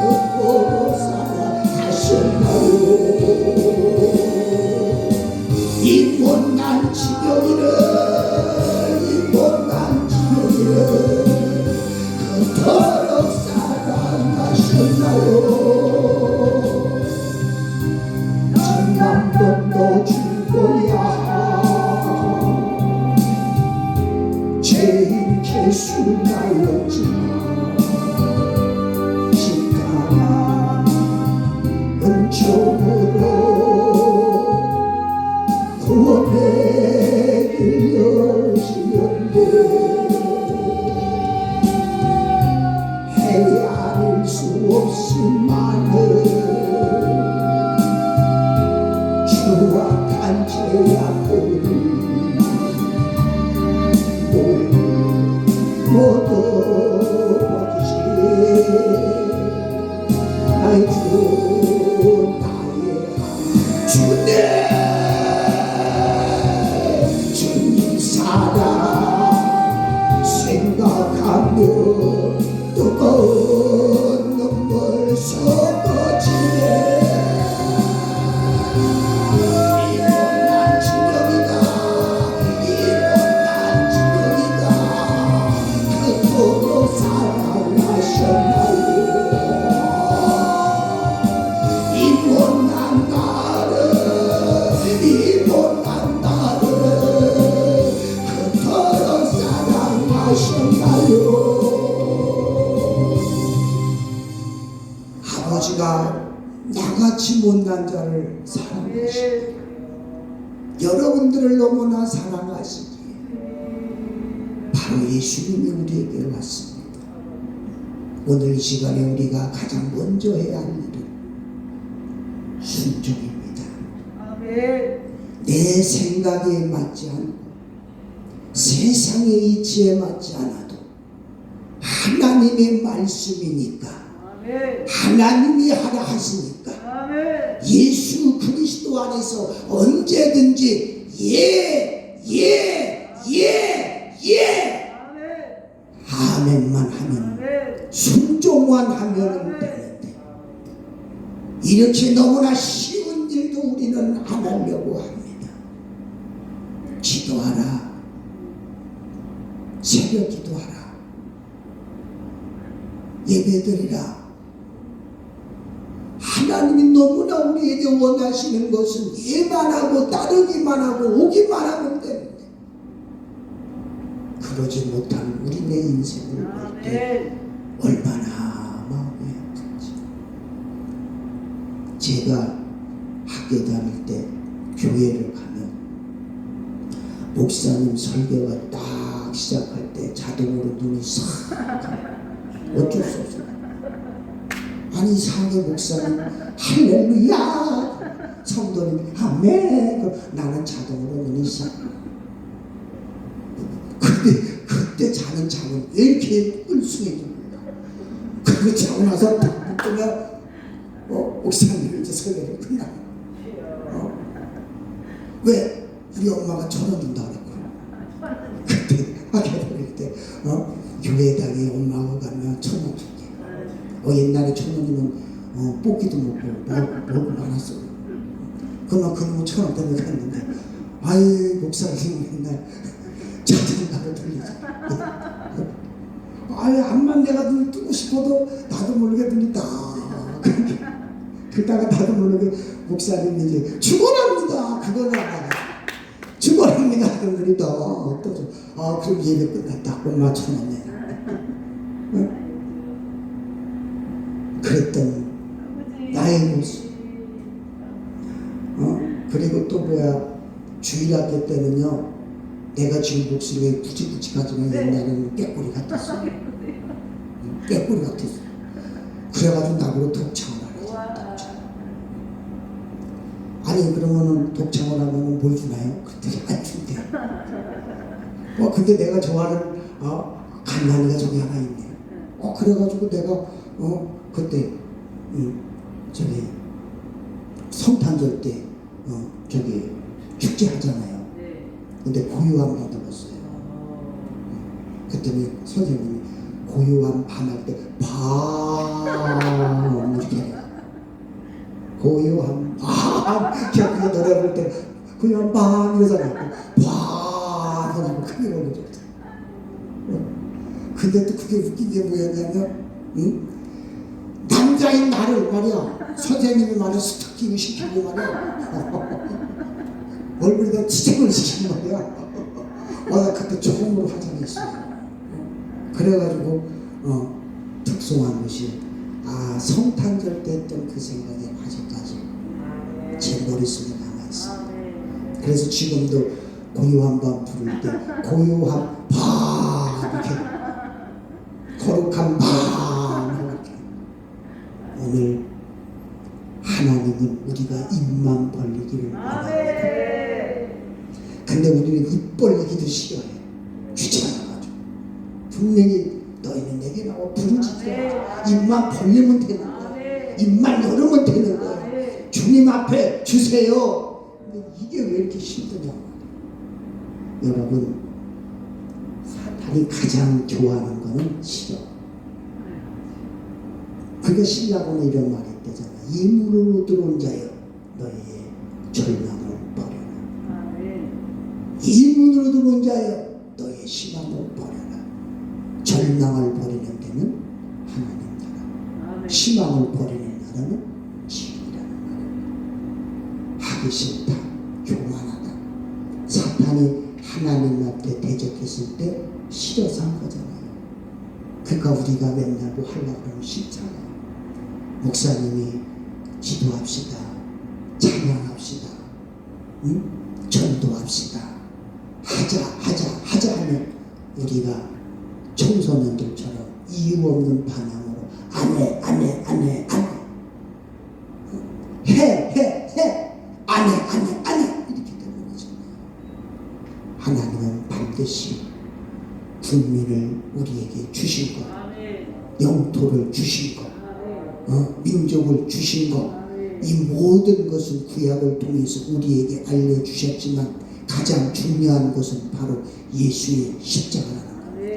극복으로 살아가셨나요? 이 못난 지경이를 그 나같이 못난 자를 사랑하시고 여러분들을 너무나 사랑하시기에 바로 예수님이 우리에게 왔습니다. 오늘 이 시간에 우리가 가장 먼저 해야 할 일은 순종입니다. 내 생각에 맞지 않고 세상의 이치에 맞지 않아도 하나님의 말씀이니까, 하나님이 하라 하시니까 예수 그리스도 안에서 언제든지 아멘만 하면, 순종만 하면 되는데 이렇게 너무나 쉬운 일도 우리는 안 하려고 합니다. 기도하라, 새벽 기도하라, 예배드리라. 하나님이 너무나 우리에게 원하시는 것은 예만 하고 따르기만 하고 오기만 하면 되는데, 그러지 못한 우리의 인생을 볼 때 얼마나 마음이 아픈지. 제가 학교 다닐 때 교회를 가면 목사님 설교가 딱 시작할 때 자동으로 눈이 싹 어쩔 수 없어요. 아니 상해 목사님 할렐루야, 성도님 아멘, 나는 자동으로 눈이 싹. 그때 자는 잠은 왜 이렇게 꿀숭해져? 그거 자고 나서 딱 뜨면 목사님 이제 설교를 끝나. 왜? 우리 엄마가 1,000원 준다 그랬고, 그때 학교 다닐 때 교회당에 엄마가 가면 1,000원 줄게. 옛날에 1,000원이면 뽑기도 먹고 먹고 많았어. 그러면 1,000원 때문에 갔는데, 아이 목사님 맨날 자장가를 들리지. 아예 암만 내가 눈을 뜨고 싶어도 나도 모르게 눈이 딱. 그러다가 나도 모르게 목사님이 이제 축원합니다, 그거는 축원합니다, 그런 눈이 또 떠져. 그럼 예배 끝났다, 엄마 1,000원 내라. 그랬던 나의 모습. 그리고 또 뭐야, 주일학교 때는요, 내가 지금 목소리가 부직부직하지만 옛날에는 깨꼬리 같았어. 깨꼬리 같았어. 그래가지고 나보고 독창을 하라지. 아니 그러면은 독창을 하면 뭘 주나요? 그때 안 준대. 근데 내가 좋아하는 간난이가 저기 하나 있네. 그래가지고 내가 그때 저기 성탄절 때 저기 축제 하잖아요. 근데 고요함 받아봤어요. 그랬더니 선생님이 고요함 반할 때 밤 이렇게 해요. 고요함 밤. 그게 노래 부를 때 고요함 밤 이러잖아요. 밤 해가지고 크게 부르죠. 근데 또 그게 웃긴 게 뭐였냐면, 남자인 나를 말이야, 선생님이 말이야 스토킹을 시키고 말이야 얼굴에다 지적을 시키고 말이야. 나 그때 처음으로 화장했어요. 그래가지고 특송한 것이 성탄절 때 했던 그 생각이 아직까지 제 머릿속에 남아있어요. 그래서 지금도 고요한 밤 부를 때 고요한 밤 이렇게, 거룩한 밤 이렇게. 오늘 하나님은 우리가 입만 벌리기를 원합니다. 근데 우리는 입 벌리기도 싫어해. 귀찮아가지고. 분명히 너희는 내게 나와 부르짖지 마. 입만 벌리면 되는 거야. 입만 열으면 되는 거야. 주님 앞에 주세요. 근데 이게 왜 이렇게 힘드냐고. 여러분, 사탄이 가장 좋아하는 거는 싫어. 그게 신라고는 이런 말이 있대잖아. 이문으로 들어온 자여 너희의 절망을 버려라. 이문으로 들어온 자여 너희의 희망을 버려라. 절망을 버리는 데는 하나님 나라, 희망을 버리는 나라는 지옥이라는 말이야. 하기 싫다, 교만하다. 사탄이 하나님 앞에 대적했을 때 싫어서 한 거잖아요. 그러니까 우리가 맨날 뭐 하려고 하면 싫잖아요. 목사님이 기도합시다. 찬양합시다. 응? 전도합시다. 하자 하면 우리가 청소년들처럼 이유 없는 반항으로 안 해. 안 해. 이렇게 되는 거잖아요. 하나님은 반드시 국민을 우리에게 주신 것, 영토를 주신 것, 민족을 주신 것, 이 모든 것은 구약을 통해서 우리에게 알려주셨지만 가장 중요한 것은 바로 예수의 십자가라는 겁니다.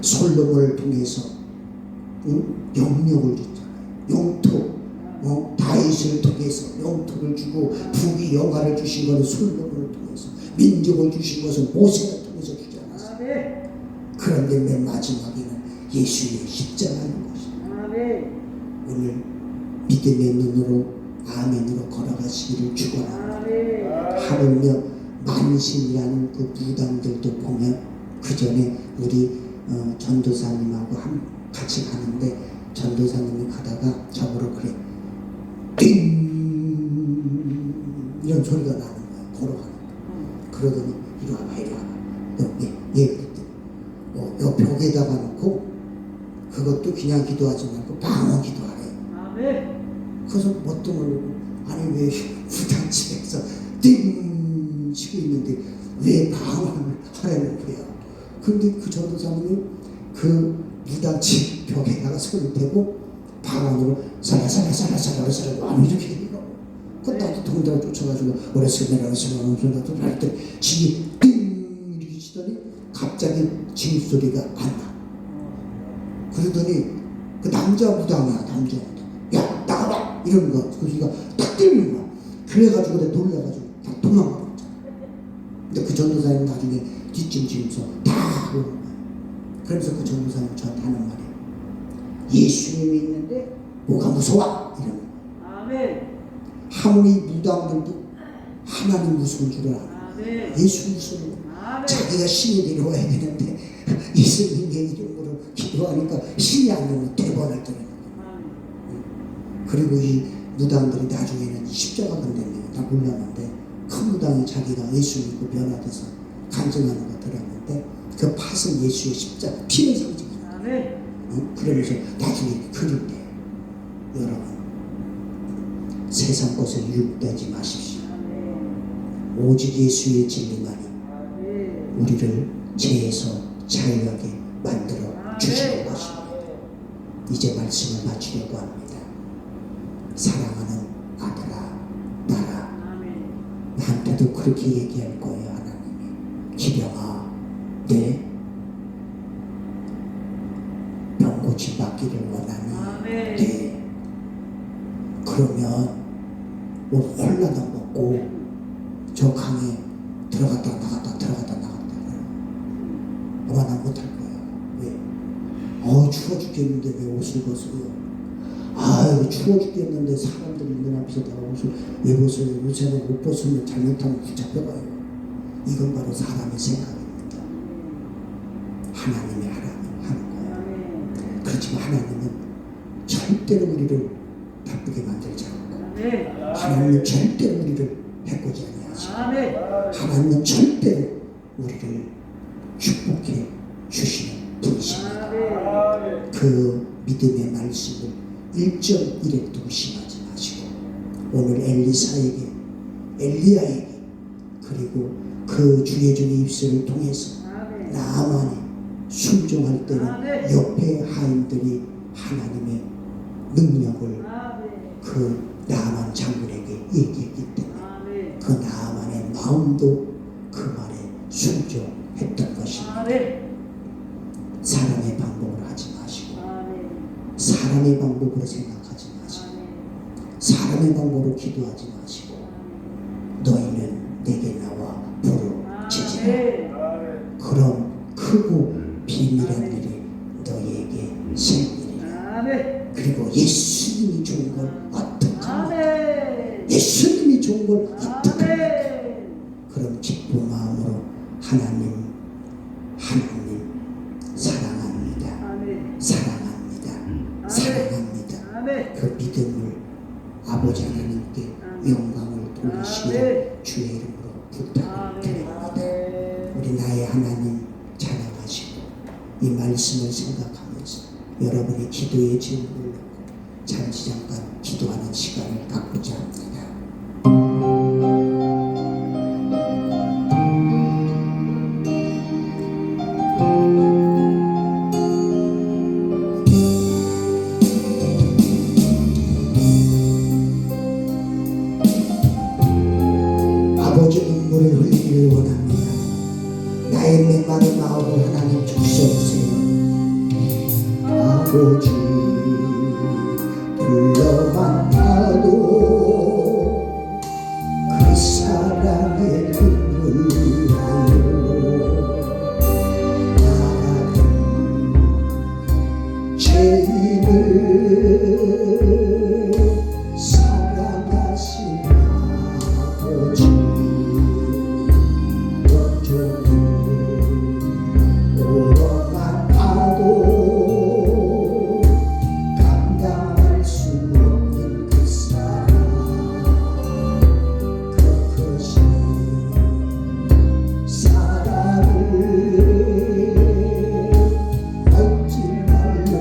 솔로몬을 통해서 영역을 줬잖아요. 영토. 다윗을 통해서 영토를 주고 북이 영화를 주신 것은 솔로몬을 통해서, 민족을 주신 것은 모세를 통해서 주지 않았어요. 그런데 맨 마지막에는 예수의 십자가인 것입니다. 오늘 믿음의 눈으로 아멘으로 걸어가시기를 축원합니다. 하물며 만신이라는 그 무당들도 보면 그 전에 우리 전도사님하고 같이 가는데 전도사님이 가다가 저보러 그래 띵 이런 소리가 나는 거야. 걸어가는 거야. 그러더니 이리 와봐. 얘 그랬더니 요 벽에다가 놓고 그것도 그냥 기도하지 말고 방언 기도하래. 그래서 뭣도 모르고 아니 왜 무당집에서 띵 치고 있는데 왜 방언을 하라는 거야. 근데 그 전도사님이 그 무당집 벽에다가 손을 대고 방언으로 살라 아무 이렇게 되더라고. 그 나도 동대로 쫓아가지고 오래스메라는 소리가 할 때 집이 띵 이렇게 치더니 갑자기 징 소리가 안 나. 그러더니 그 남자 무당이야. 야 나가라 이러는 거야. 그 소리가 딱 들리는 거야. 그래가지고 내가 놀라가지고 다 도망가고 있잖아. 근데 그 전도사님 나중에 뒷짐 지면서 다 오는 거야. 그러면서 그 전도사님 저한테 하는 말이에요. 예수님이 있는데 뭐가 무서워? 이러는 거야. 하물이 무당들도 하나님 무서운 줄을 알아. 예수 무서운 거야. 자기가 신이 내려와야 되는데 예수님의 이름으로 기도하니까 신이 안 오면 대번할 때는 그리고 이 무당들이 나중에는 십자가 건드네요. 다 몰랐는데 큰 무당이 자기가 예수 믿고 변화돼서 간증하는 거 들었는데 그 팥은 예수의 십자가 피의 상징이에요. 그러면서 나중에 그린대. 여러분 세상 것에 유혹되지 마십시오. 오직 예수의 진리만이 우리를 죄에서 자유하게 만들어 주시는 것입니다. 이제 말씀을 마치려고 합니다. 사랑하는 아들아 나라 나한테도 그렇게 얘기할 거예요. 하나님이 기령아 내 병고침 받기를 원하니 네. 그러면 뭐 홀라당 먹고 저 강에 들어갔다 나갔다 아마 난 못할 거야. 왜? 추워 죽겠는데 왜 옷을 벗어요? 아유 추워 죽겠는데 사람들이 있는 앞에서 내가 옷을 왜 벗어요? 요새는 못 벗으면 잘못하면 붙잡혀가요. 이건 바로 사람의 생각입니다. 하나님이 하는 거예요. 그렇지만 하나님은 절대로 우리를 나쁘게 만들지 않고 하나님은 절대로 우리를 해코지 아니하시고 하나님은 절대로 우리를 축복해 주시는 분이십니다. 그 믿음의 말씀을 1.1에 의심하지 마시고 오늘 엘리사에게 엘리야에게 그리고 그 주의 입술을 통해서 나만이 순종할 때는 옆에 하인들이 하나님의 능력을 그 나만 장군에게 얘기했기 때문에 그 나만의 마음도 그 말에 순종했던 것입니다. 사람의 방법으로 하지 마시고 사람의 방법으로 생각하지 마시고 사람의 방법으로 기도하지 마시고 너희는 내게 나와 부르짖으라. 그럼 크고 비밀한 일이 너희에게 생기리라. 그리고 예수님이 좋은 걸 어떡합니까? 예수님이 좋은 걸 어떡합니까? 그럼 기쁜 마음으로 하나님 사랑합니다. 사랑합니다. 아멘. 그 믿음을 아버지 하나님께 영광을 돌리시기를 주의 이름으로 부탁을 드립니다. 우리 나의 하나님 찬양하시고 이 말씀을 생각하면서 여러분의 기도의 질문을 놓고 잠시 잠깐 기도하는 시간을 갖고자 합니다. 아버지 눈물을 흘리기를 원합니다. 나의 메마른 마음을 하나님 주셔주세요. 아버지 불러만 봐도 그 사랑의 눈물로 나라는 죄인을 사랑하신 아버지 오로만 봐도 감당할 수 없는 그 사랑 그것이 사랑을 얻지 말로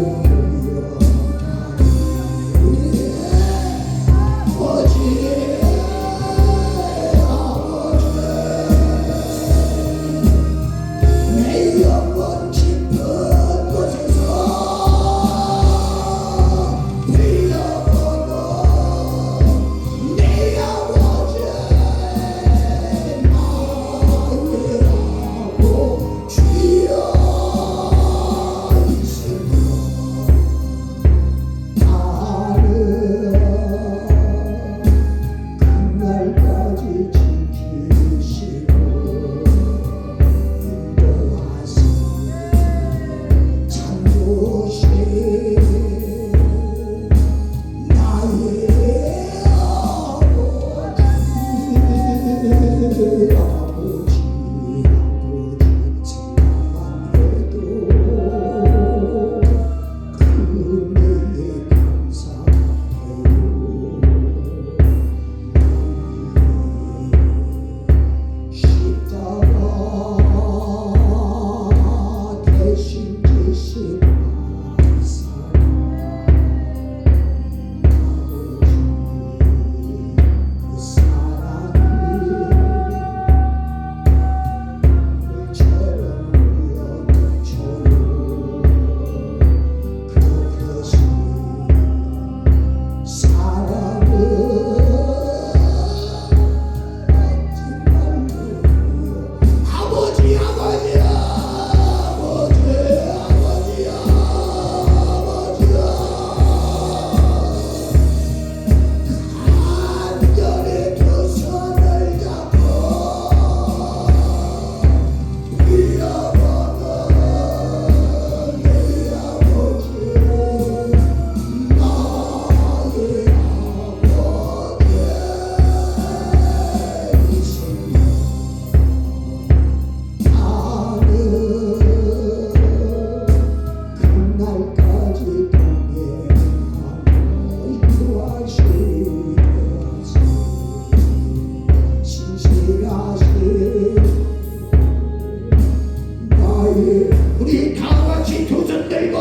우리 다같이 두 손 들고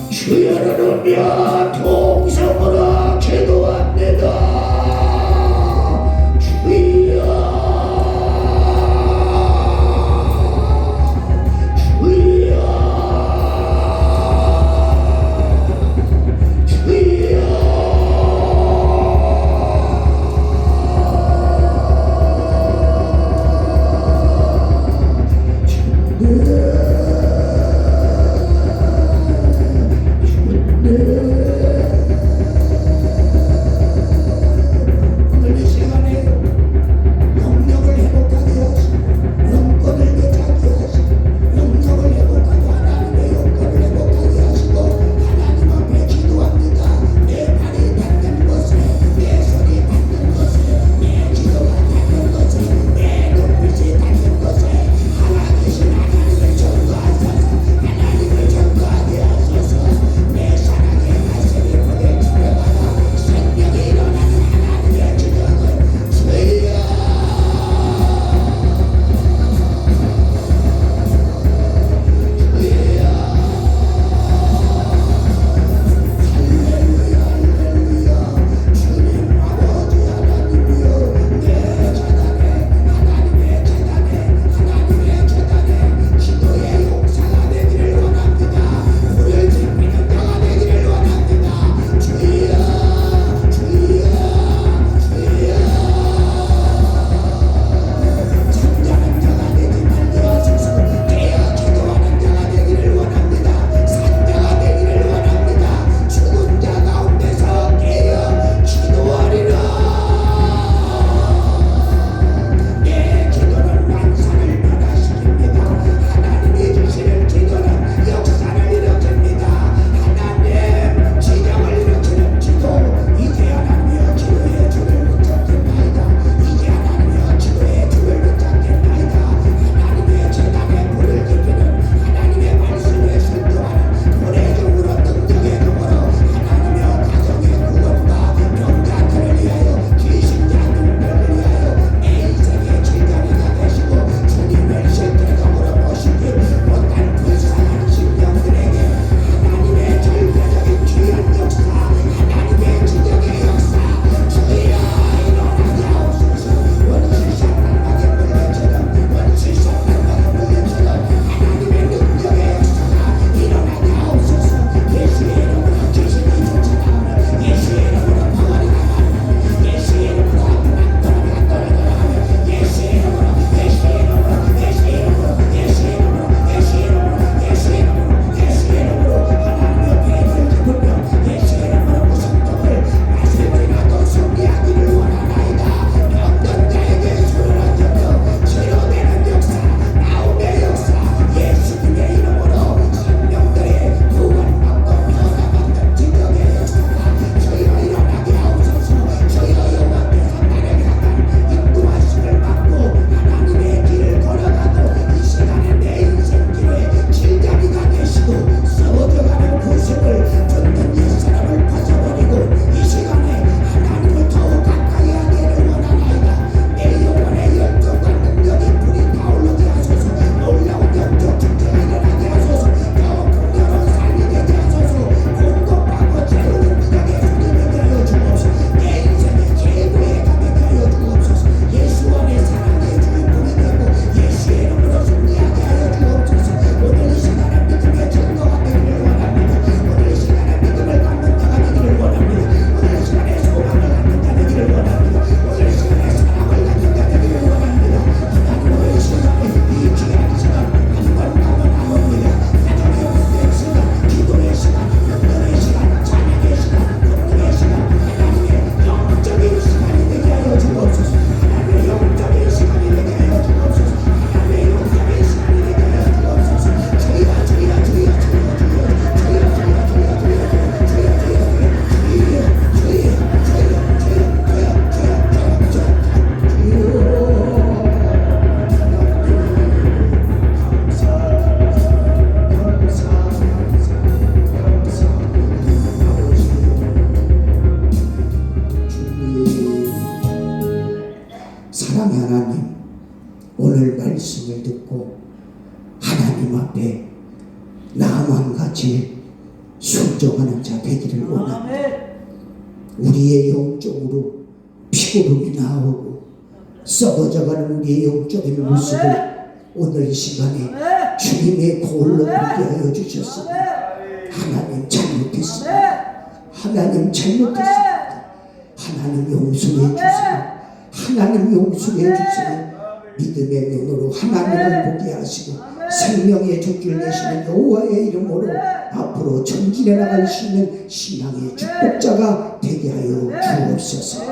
주여를 누르며 통성으로 기도합니다. 주여 주여 주여 같이 순종하는 자 되기를 원합니다. 우리의 영적으로 피고름이 나오고 썩어져가는 우리의 영적인 모습을 오늘 이 시간에 주님의 골로 보게 하여 주셨습니다. 하나님 잘못했습니다. 하나님 잘못했습니다. 하나님 용서해 주세요. 하나님 용서해 주세요. 믿음의 눈으로 하나님을 보게 하시고 생명의 족줄 내시는 여호와의 이름으로 앞으로 전진해 나갈 수 있는 신앙의 축복자가 되게 하여 주옵소서.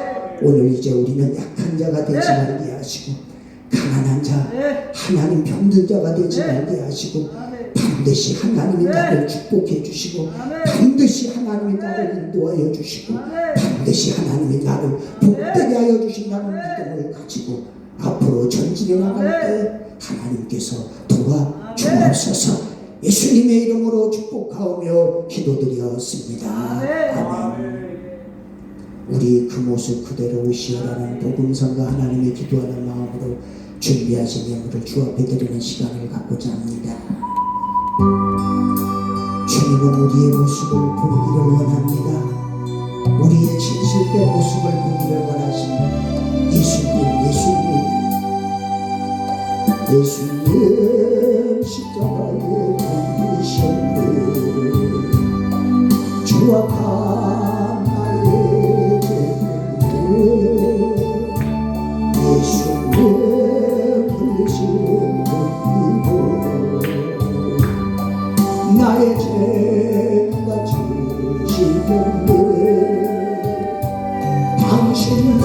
오늘 이제 우리는 약한 자가 되지 말게 하시고 가난한 자, 하나님 병든 자가 되지 말게 하시고 반드시 하나님이 나를 축복해 주시고 반드시 하나님이 나를 인도하여 주시고 반드시 하나님이 나를 복되게 하여 주신다는 믿음을 가지고 앞으로 전진해 나갈 때 하나님께서 도와주옵소서. 예수님의 이름으로 축복하오며 기도드렸습니다. 아멘. 우리 그 모습 그대로 오시어라는 복음성과 하나님의 기도하는 마음으로 준비하신 예물을 주 앞에 드리는 시간을 갖고자 합니다. 주님은 우리의 모습을 보기를 원합니다. 우리의 진실된 모습을 보기를 원하십니다. 예수님 십자가에 달리셨네. 주와 나의 죄를 예수님 흘리신 그 피로 나의 죄가 지시켰네. 당신도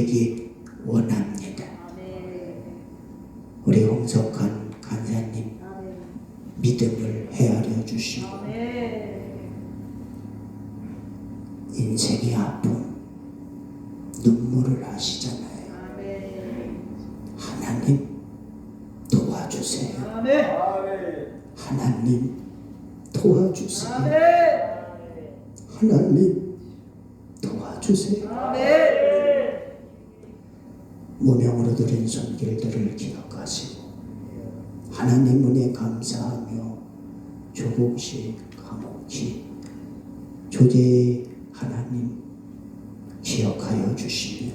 되기 원합니다. 우리 홍석한 간사님 믿음을 헤아려 주시고 인생이 아픈 눈물을 하시잖아요. 하나님 도와주세요. 하나님 도와주세요. 하나님 도와주세요. 무명으로 드린 손길들을 기억하시고 하나님 은혜 감사하며 조금씩 감옥히 조제의 하나님 기억하여 주시며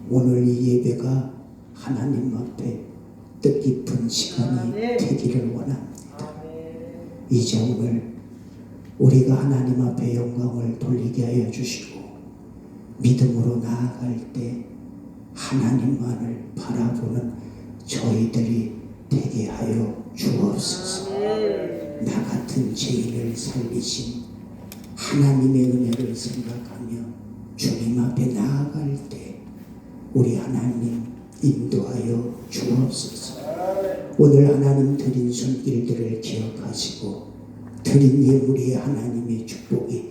오늘 이 예배가 하나님 앞에 뜻깊은 시간이 되기를 원합니다. 이제 오늘 우리가 하나님 앞에 영광을 돌리게 하여 주시고 믿음으로 나아갈 때 하나님만을 바라보는 저희들이 되게 하여 주옵소서. 나 같은 죄인을 살리신 하나님의 은혜를 생각하며 주님 앞에 나아갈 때 우리 하나님 인도하여 주옵소서. 오늘 하나님 드린 손길들을 기억하시고 드린 예물이 하나님의 축복이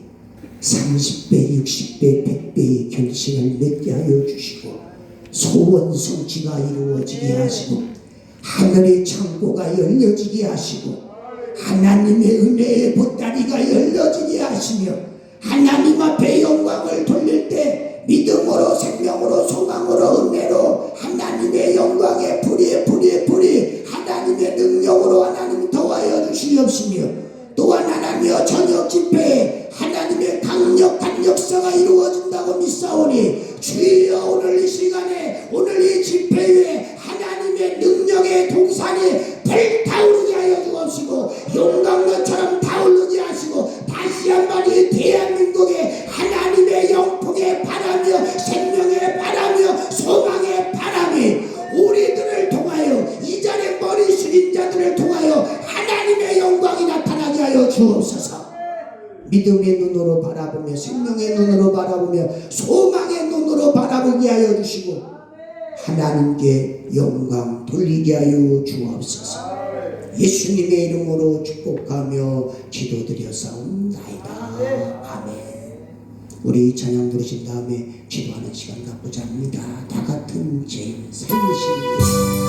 30배, 60배, 100배의 결실을 맺게 하여 주시고 소원 성취가 이루어지게 하시고 하늘의 창고가 열려지게 하시고 하나님의 은혜의 보따리가 열려지게 하시며 하나님 앞에 영광을 돌릴 때 믿음으로 생명으로 소망으로 은혜로 하나님의 영광의 불이 하나님의 능력으로 하나님 더하여 주시옵시며 또한 하나님의 저녁 집회에 하나님의 강력한 역사가 이루어진다고 믿사오니 주여 오늘 이 시간에 오늘 이 집회에 하나님의 능력의 동산이 불타오르게 하여 주옵시고 용광로처럼 타오르게 하시고 다시 한번 이 대한민국에 하나님의 영풍의 바람이여 생명의 바람이여 소망의 바람이 우리들을 통하여 이 자리에 머리 숙인 자들을 통하여 하나님의 영광이 나타나게 하여 주옵소서. 믿음의 눈으로 바라보며 생명의 눈으로 바라보며 소망의 눈으로 바라보게 하여 주시고 하나님께 영광 돌리게 하여 주옵소서. 예수님의 이름으로 축복하며 기도드려사옵나이다. 아멘. 우리 찬양 부르신 다음에 기도하는 시간 갖고자 합니다. 다 같은 죄인 살리시니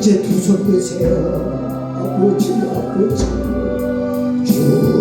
이제 두 손 드세요. 아버지 아버지 주